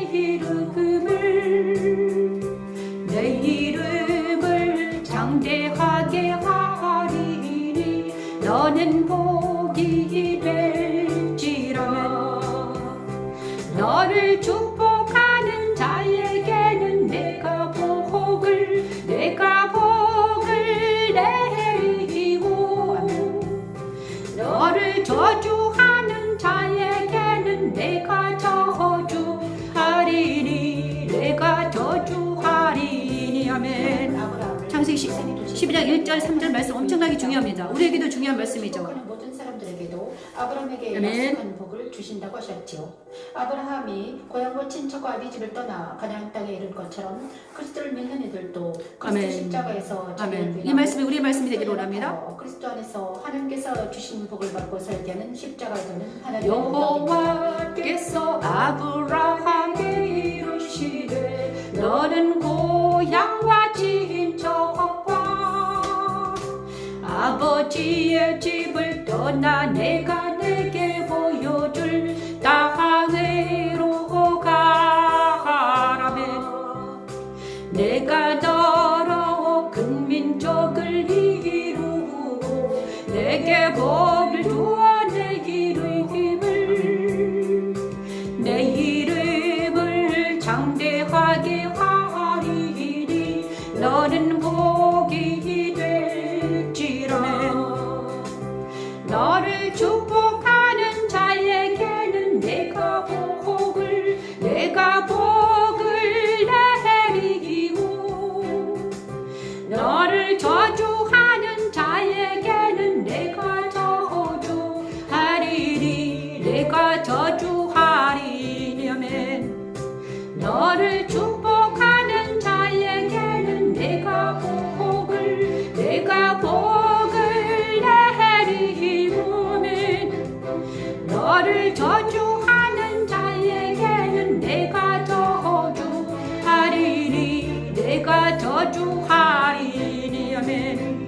A: 이름을 장대하게 하리니 너는 복이 될지라. 너를 축복하는 자에게는 내가 복을 내리고 너를 저주하는 자에게는 내가 저주하리니 아멘. 창세기 12장 1절 3절 말씀 엄청나게 중요합니다. 우리에게도 중요한 말씀이죠.
B: 모든 사람들에게도 아브라함에게 약속한 복을 주신다고 하셨지요. 아브라함이 고향과 친척과 아비 집을 떠나 가나안 땅에 이른 것처럼 그리스도를 믿는 이들도 그리스도 십자가에서
A: 아멘. 이 말씀이 우리의 말씀이 되기를 원합니다.
B: 그리스도 안에서 하나님께서 주신 복을 받고 살게 하는 십자가에서는 하나님의
A: 여호와께서 아브라함에게 이르시되 너는 고향과 친척과 아버지의 집을 떠나 내가 내게 보여줄 땅으로 가라매. 내가 너로 큰 민족을 이루고 내게 복을 주어 내 이름을 장대하게 하리니 너는 복이 될지라. 너를 축복하는 자에게는 내가 복을 내리고 너를 저주하는 자에게는 내가 저주하리니 아멘. 너를 축복하는 자에게는 내가 복을 내리고 아멘. 너를 저주하는 자에게는 내가 저주하리니 아멘.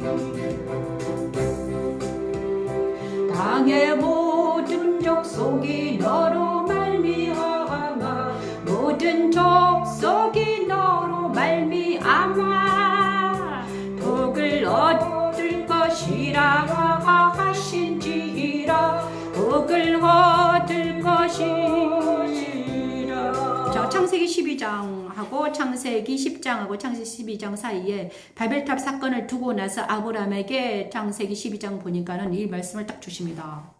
A: 내가 될 것이라. 자, 창세기 12장하고 창세기 10장하고 창세기 12장 사이에 바벨탑 사건을 두고 나서 아브라함에게 창세기 12장 보니까는 이 말씀을 딱 주십니다.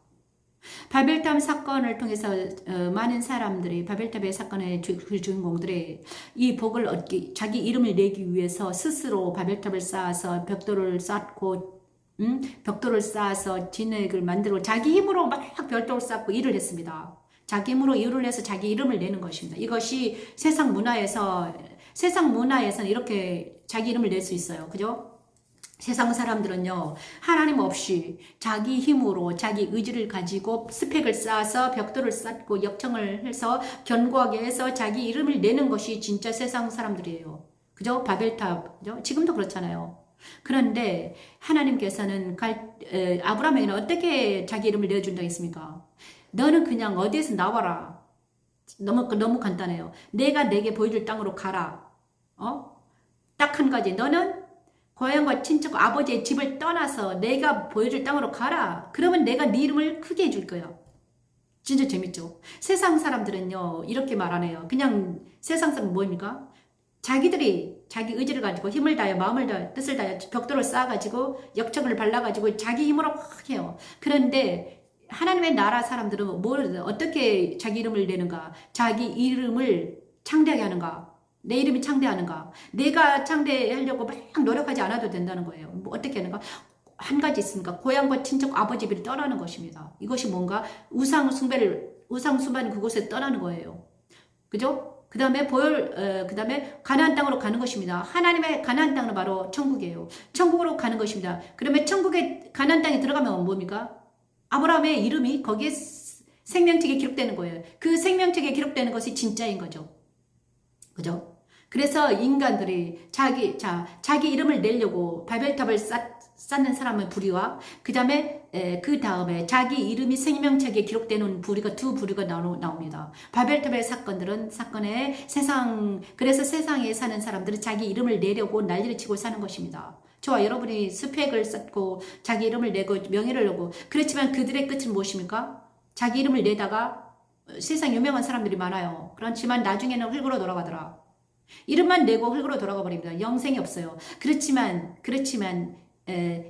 A: 바벨탑 사건을 통해서 많은 사람들이 바벨탑의 사건의 그 주인공들이 이 복을 얻기, 자기 이름을 내기 위해서 스스로 바벨탑을 쌓아서 벽돌을 쌓고 벽돌을 쌓아서 진액을 만들고 자기 힘으로 막 벽돌을 쌓고 일을 했습니다. 자기 힘으로 일을 해서 자기 이름을 내는 것입니다. 이것이 세상 문화에서는 이렇게 자기 이름을 낼 수 있어요. 그죠? 세상 사람들은요, 하나님 없이 자기 힘으로 자기 의지를 가지고 스펙을 쌓아서 벽돌을 쌓고 역청을 해서 견고하게 해서 자기 이름을 내는 것이 진짜 세상 사람들이에요. 그죠? 바벨탑, 그죠? 지금도 그렇잖아요. 그런데 하나님께서는 아브라함에게는 어떻게 자기 이름을 내어준다고 했습니까? 너는 그냥 어디에서 나와라. 너무 간단해요. 내가 내게 보여줄 땅으로 가라. 딱 한 가지. 너는 고향과 친척 아버지의 집을 떠나서 내가 보여줄 땅으로 가라. 그러면 내가 네 이름을 크게 해줄 거야. 진짜 재밌죠? 세상 사람들은요, 이렇게 말하네요. 그냥 세상 사람은 뭐입니까? 자기들이 자기 의지를 가지고 힘을 다해 마음을 다해 뜻을 다해 벽돌을 쌓아가지고 역청을 발라가지고 자기 힘으로 확 해요. 그런데 하나님의 나라 사람들은 어떻게 자기 이름을 내는가? 자기 이름을 창대하게 하는가? 내 이름이 창대하는가? 내가 창대하려고 막 노력하지 않아도 된다는 거예요. 뭐 어떻게 하는가? 한 가지 있습니까? 고향과 친척 아버지 집을 떠나는 것입니다. 이것이 뭔가 우상 숭배는 그곳에 떠나는 거예요. 그죠? 그 다음에 가나안 땅으로 가는 것입니다. 하나님의 가나안 땅은 바로 천국이에요. 천국으로 가는 것입니다. 그러면 천국의 가나안 땅에 들어가면 뭡니까? 아브라함의 이름이 거기에 생명책에 기록되는 거예요. 그 생명책에 기록되는 것이 진짜인 거죠. 그죠? 그래서 인간들이 자기 이름을 내려고 바벨탑을 쌓는 사람의 부류와 그 다음에 자기 이름이 생명책에 기록되는 부류가 두 부류가 나옵니다. 바벨탑의 그래서 세상에 사는 사람들은 자기 이름을 내려고 난리를 치고 사는 것입니다. 저와 여러분이 스펙을 쌓고 자기 이름을 내고 명예를 내고 그렇지만 그들의 끝은 무엇입니까? 자기 이름을 내다가 세상 유명한 사람들이 많아요. 그렇지만 나중에는 흙으로 돌아가더라. 이름만 내고 흙으로 돌아가 버립니다. 영생이 없어요. 그렇지만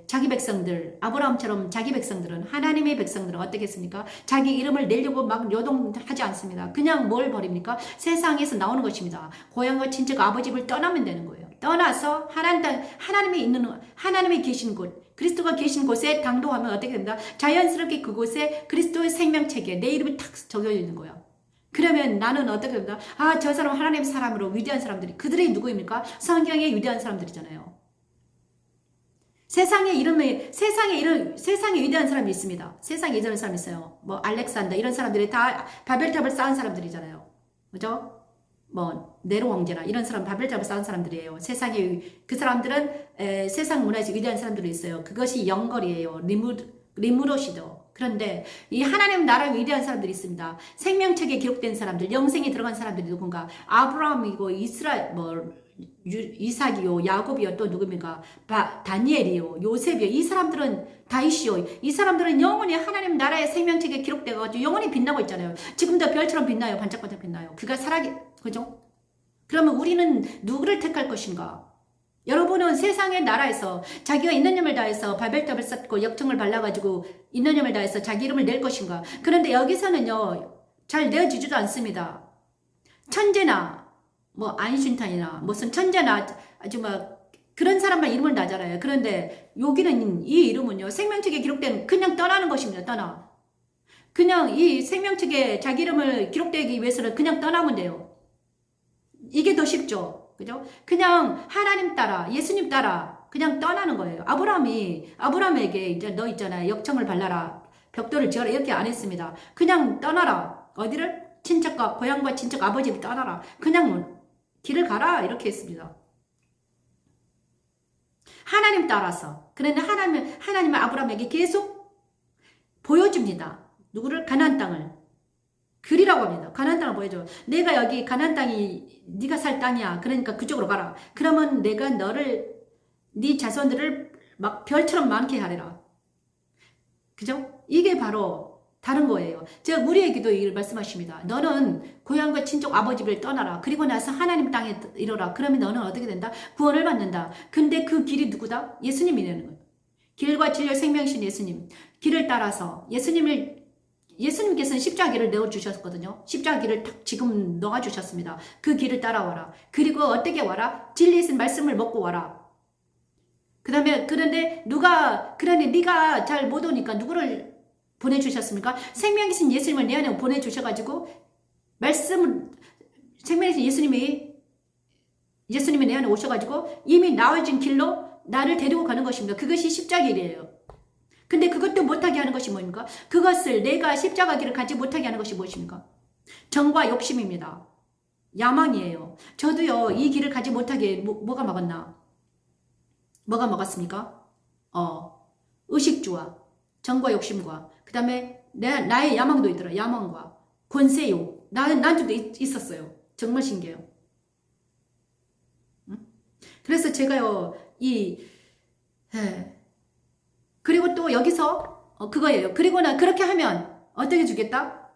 A: 자기 백성들, 아브라함처럼 자기 백성들은, 하나님의 백성들은 어떻겠습니까? 자기 이름을 내려고 막 요동하지 않습니다. 그냥 뭘 버립니까? 세상에서 나오는 것입니다. 고향과 친척 아버지 집을 떠나면 되는 거예요. 떠나서 하나님이 계신 곳, 그리스도가 계신 곳에 당도하면 어떻게 됩니까? 자연스럽게 그곳에 그리스도의 생명책에 내 이름이 탁 적혀 있는 거예요. 그러면 나는 어떻게 됩니까? 저 사람 하나님 사람으로 위대한 사람들이, 그들이 누구입니까? 성경의 위대한 사람들이잖아요. 세상에 위대한 사람이 있습니다. 세상에 위대한 사람이 있어요. 뭐 알렉산더 이런 사람들이 다 바벨탑을 쌓은 사람들이잖아요. 그죠? 뭐 네로 황제나 이런 사람 바벨탑을 쌓은 사람들이에요. 그 사람들은 세상 문화에서 위대한 사람들이 있어요. 그것이 영걸이에요. 리무롯이죠. 그런데 이 하나님 나라의 위대한 사람들이 있습니다. 생명책에 기록된 사람들, 영생에 들어간 사람들이 누군가? 아브라함이고 이삭이요, 야곱이요, 또 누굽니까? 다니엘이요, 요셉이요. 이 사람들은 다윗이요. 이 사람들은 영원히 하나님 나라의 생명책에 기록돼가지고 영원히 빛나고 있잖아요. 지금도 별처럼 빛나요. 반짝반짝 빛나요. 그죠? 그러면 우리는 누구를 택할 것인가? 여러분은 세상의 나라에서 자기가 있는 힘을 다해서 바벨탑을 쌓고 역청을 발라가지고 있는 힘을 다해서 자기 이름을 낼 것인가? 그런데 여기서는요, 잘 내어지지도 않습니다. 천재나 뭐 아인슈타인이나 무슨 천재나 아주 막 그런 사람만 이름을 나잖아요. 그런데 여기는 이 이름은요, 생명책에 기록된 그냥 떠나는 것입니다. 떠나. 그냥 이 생명책에 자기 이름을 기록되기 위해서는 그냥 떠나면 돼요. 이게 더 쉽죠. 그죠? 그냥 하나님 따라, 예수님 따라 그냥 떠나는 거예요. 아브라함에게 이제 너 있잖아요. 역청을 발라라. 벽돌을 지어라. 이렇게 안 했습니다. 그냥 떠나라. 어디를? 고향과 친척 아버지를 떠나라. 그냥 길을 가라. 이렇게 했습니다. 하나님 따라서. 그런데 하나님은 아브라함에게 계속 보여줍니다. 누구를? 가나안 땅을. 그리라고 합니다. 가나안 땅을 보여줘. 내가 여기 가나안 땅이 네가 살 땅이야. 그러니까 그쪽으로 가라. 그러면 내가 네 자손들을 막 별처럼 많게 하리라. 그죠? 이게 바로 다른 거예요. 제가 우리에게도 이걸 말씀하십니다. 너는 고향과 친족 아버지를 떠나라. 그리고 나서 하나님 땅에 이르라. 그러면 너는 어떻게 된다? 구원을 받는다. 근데 그 길이 누구다? 예수님이라는 거예요. 길과 진리 생명신 예수님. 길을 따라서 예수님께서는 십자가를 내어주셨거든요. 십자가를 딱 지금 넣어주셨습니다. 그 길을 따라와라. 그리고 어떻게 와라? 진리의 말씀을 먹고 와라. 그 다음에 그런데 네가 잘 못 오니까 누구를 보내주셨습니까? 생명이신 예수님을 내 안에 보내주셔가지고 생명이신 예수님이 내 안에 오셔가지고 이미 나와진 길로 나를 데리고 가는 것입니다. 그것이 십자가 길이에요. 근데 그것도 못하게 하는 것이 뭡니까? 그것을 내가 십자가 길을 가지 못하게 하는 것이 무엇입니까? 정과 욕심입니다. 야망이에요. 저도요, 이 길을 가지 못하게 뭐가 막았나? 뭐가 막았습니까? 의식주와 정과 욕심과 그 다음에 나의 야망도 있더라. 야망과 권세욕. 난도 있었어요. 정말 신기해요. 응? 그래서 제가요, 그리고 또 여기서 그거예요. 그리고 그렇게 하면 어떻게 주겠다?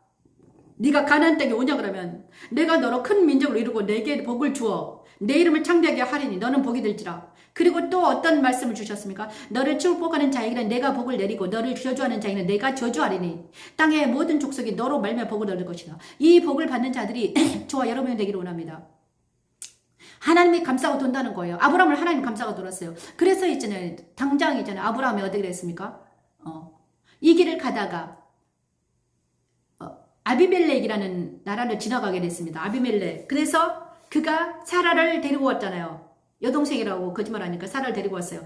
A: 네가 가나안 땅에 오냐 그러면 내가 너로 큰 민족을 이루고 내게 복을 주어 내 이름을 창대하게 하리니 너는 복이 될지라. 그리고 또 어떤 말씀을 주셨습니까? 너를 축복하는 자에게는 내가 복을 내리고 너를 저주하는 자에게는 내가 저주하리니 땅의 모든 족속이 너로 말미암아 복을 얻을 것이다. 이 복을 받는 자들이 저와 여러분이 되기를 원합니다. 하나님이 감싸고 돈다는 거예요. 아브라함을 하나님 감싸고 돌았어요. 그래서 당장 아브라함이 어떻게 됐습니까? 이 길을 가다가 아비멜렉이라는 나라를 지나가게 됐습니다. 아비멜렉. 그래서 그가 사라를 데리고 왔잖아요. 여동생이라고 거짓말하니까 사라를 데리고 왔어요.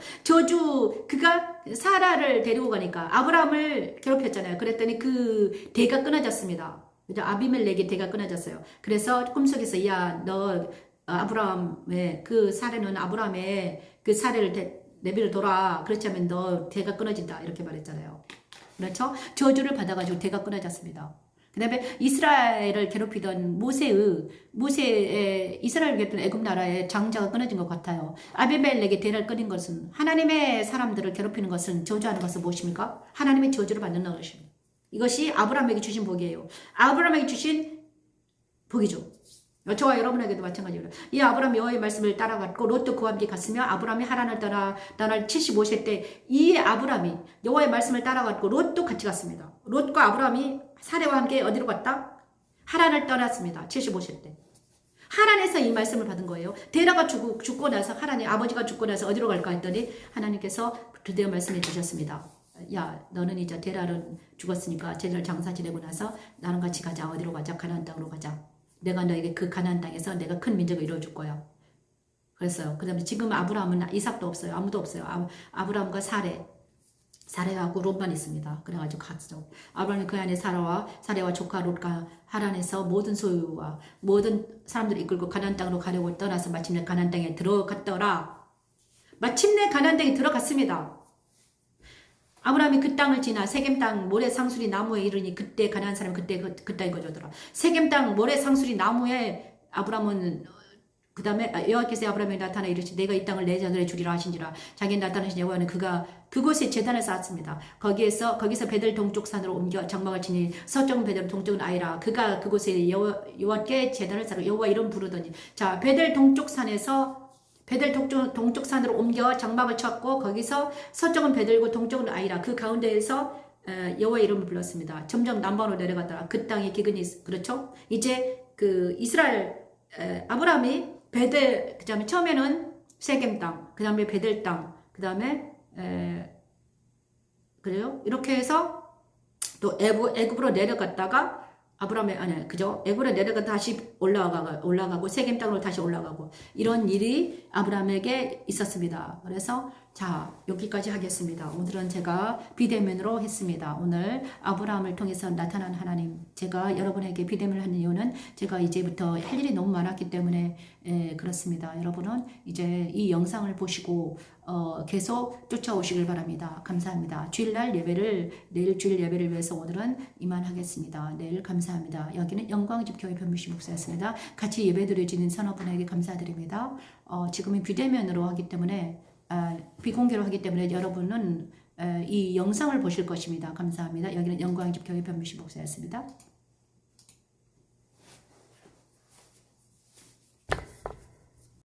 A: 그가 사라를 데리고 가니까 아브라함을 괴롭혔잖아요. 그랬더니 그 대가 끊어졌습니다. 아비멜렉의 대가 끊어졌어요. 그래서 꿈속에서 너 아브라함의 그 사례는 아브라함의 그 사례를 내비를 돌아. 그렇지 않으면 너 대가 끊어진다. 이렇게 말했잖아요. 그렇죠? 저주를 받아가지고 대가 끊어졌습니다. 그 다음에 이스라엘을 괴롭히던 모세의 이스라엘을 괴롭히던 애굽 나라의 장자가 끊어진 것 같아요. 아비멜렉의 대를 끊인 것은 하나님의 사람들을 괴롭히는 것은 저주하는 것은 무엇입니까? 하나님의 저주를 받는 것입니다. 이것이 아브라함에게 주신 복이에요. 아브라함에게 주신 복이죠. 저와 여러분에게도 마찬가지로 이 아브라함 여호와의 말씀을 따라갔고 롯도 그와 함께 갔으며 아브라함이 하란을 떠나 75세 때 이 아브라함이 여호와의 말씀을 따라갔고 롯도 같이 갔습니다. 롯과 아브라함이 사례와 함께 어디로 갔다? 하란을 떠났습니다. 75세 때. 하란에서 이 말씀을 받은 거예요. 데라가 죽고 나서 아버지가 죽고 나서 어디로 갈까 했더니 하나님께서 드디어 말씀해 주셨습니다. 야, 너는 이제 데라는 죽었으니까 쟤를 장사 지내고 나서 나랑 같이 가자. 어디로 가자? 가나안 땅으로 가자. 내가 너에게 그 가나안 땅에서 내가 큰 민족을 이루어줄 거야. 그랬어요. 그 다음에 지금 아브라함은 이삭도 없어요. 아무도 없어요. 아브라함과 사레하고 롯만 있습니다. 그래가지고 갔죠. 아브라함이 그 안에 사레와 조카 롯과 하란에서 모든 소유와 모든 사람들을 이끌고 가나안 땅으로 가려고 떠나서 마침내 가나안 땅에 들어갔더라. 마침내 가나안 땅에 들어갔습니다. 아브라함이 그 땅을 지나 세겜 땅 모래 상수리 나무에 이르니 그때 가나안 사람이 그 땅에 거주하더라. 세겜 땅 모래 상수리 나무에 아브라함은 그 다음에 여호와께서 아브라함에게 나타나 이르시 내가 이 땅을 내 자손에 주리라 하신지라. 자기에 나타나신 여호와는 그가 그곳에 제단을 쌓았습니다. 거기서 베델 동쪽 산으로 옮겨 장막을 치니 서쪽은 베델 동쪽은 아이라. 그가 그곳에 여호와께 제단을 쌓고 여호와 이름 부르더니 자 베델 동쪽 산에서 베델 동쪽 산으로 옮겨 장막을 쳤고 거기서 서쪽은 베델고 동쪽은 아이라. 그 가운데에서 여호와 이름을 불렀습니다. 점점 남방으로 내려갔다가 그 땅이 기근이 그렇죠? 이제 그 이스라엘 아브라함이 베델 그다음에 처음에는 세겜 땅, 그다음에 베델 땅, 그다음에 그래요? 이렇게 해서 또 애굽으로 내려갔다가 애굽으로 내려가 다시 올라가고 세겜 땅으로 다시 올라가고 이런 일이 아브라함에게 있었습니다. 그래서 자 여기까지 하겠습니다. 오늘은 제가 비대면으로 했습니다. 오늘 아브라함을 통해서 나타난 하나님, 제가 여러분에게 비대면을 하는 이유는 제가 이제부터 할 일이 너무 많았기 때문에 그렇습니다. 여러분은 이제 이 영상을 보시고 계속 쫓아오시길 바랍니다. 감사합니다. 내일 주일 예배를 위해서 오늘은 이만하겠습니다. 내일 감사합니다. 여기는 영광집교회 변미신 목사였습니다. 같이 예배드려지는 선호분에게 감사드립니다. 지금은 비대면으로 하기 때문에 비공개로 하기 때문에 여러분은 이 영상을 보실 것입니다. 감사합니다. 여기는 영광의 집 교회 변미시 목사였습니다.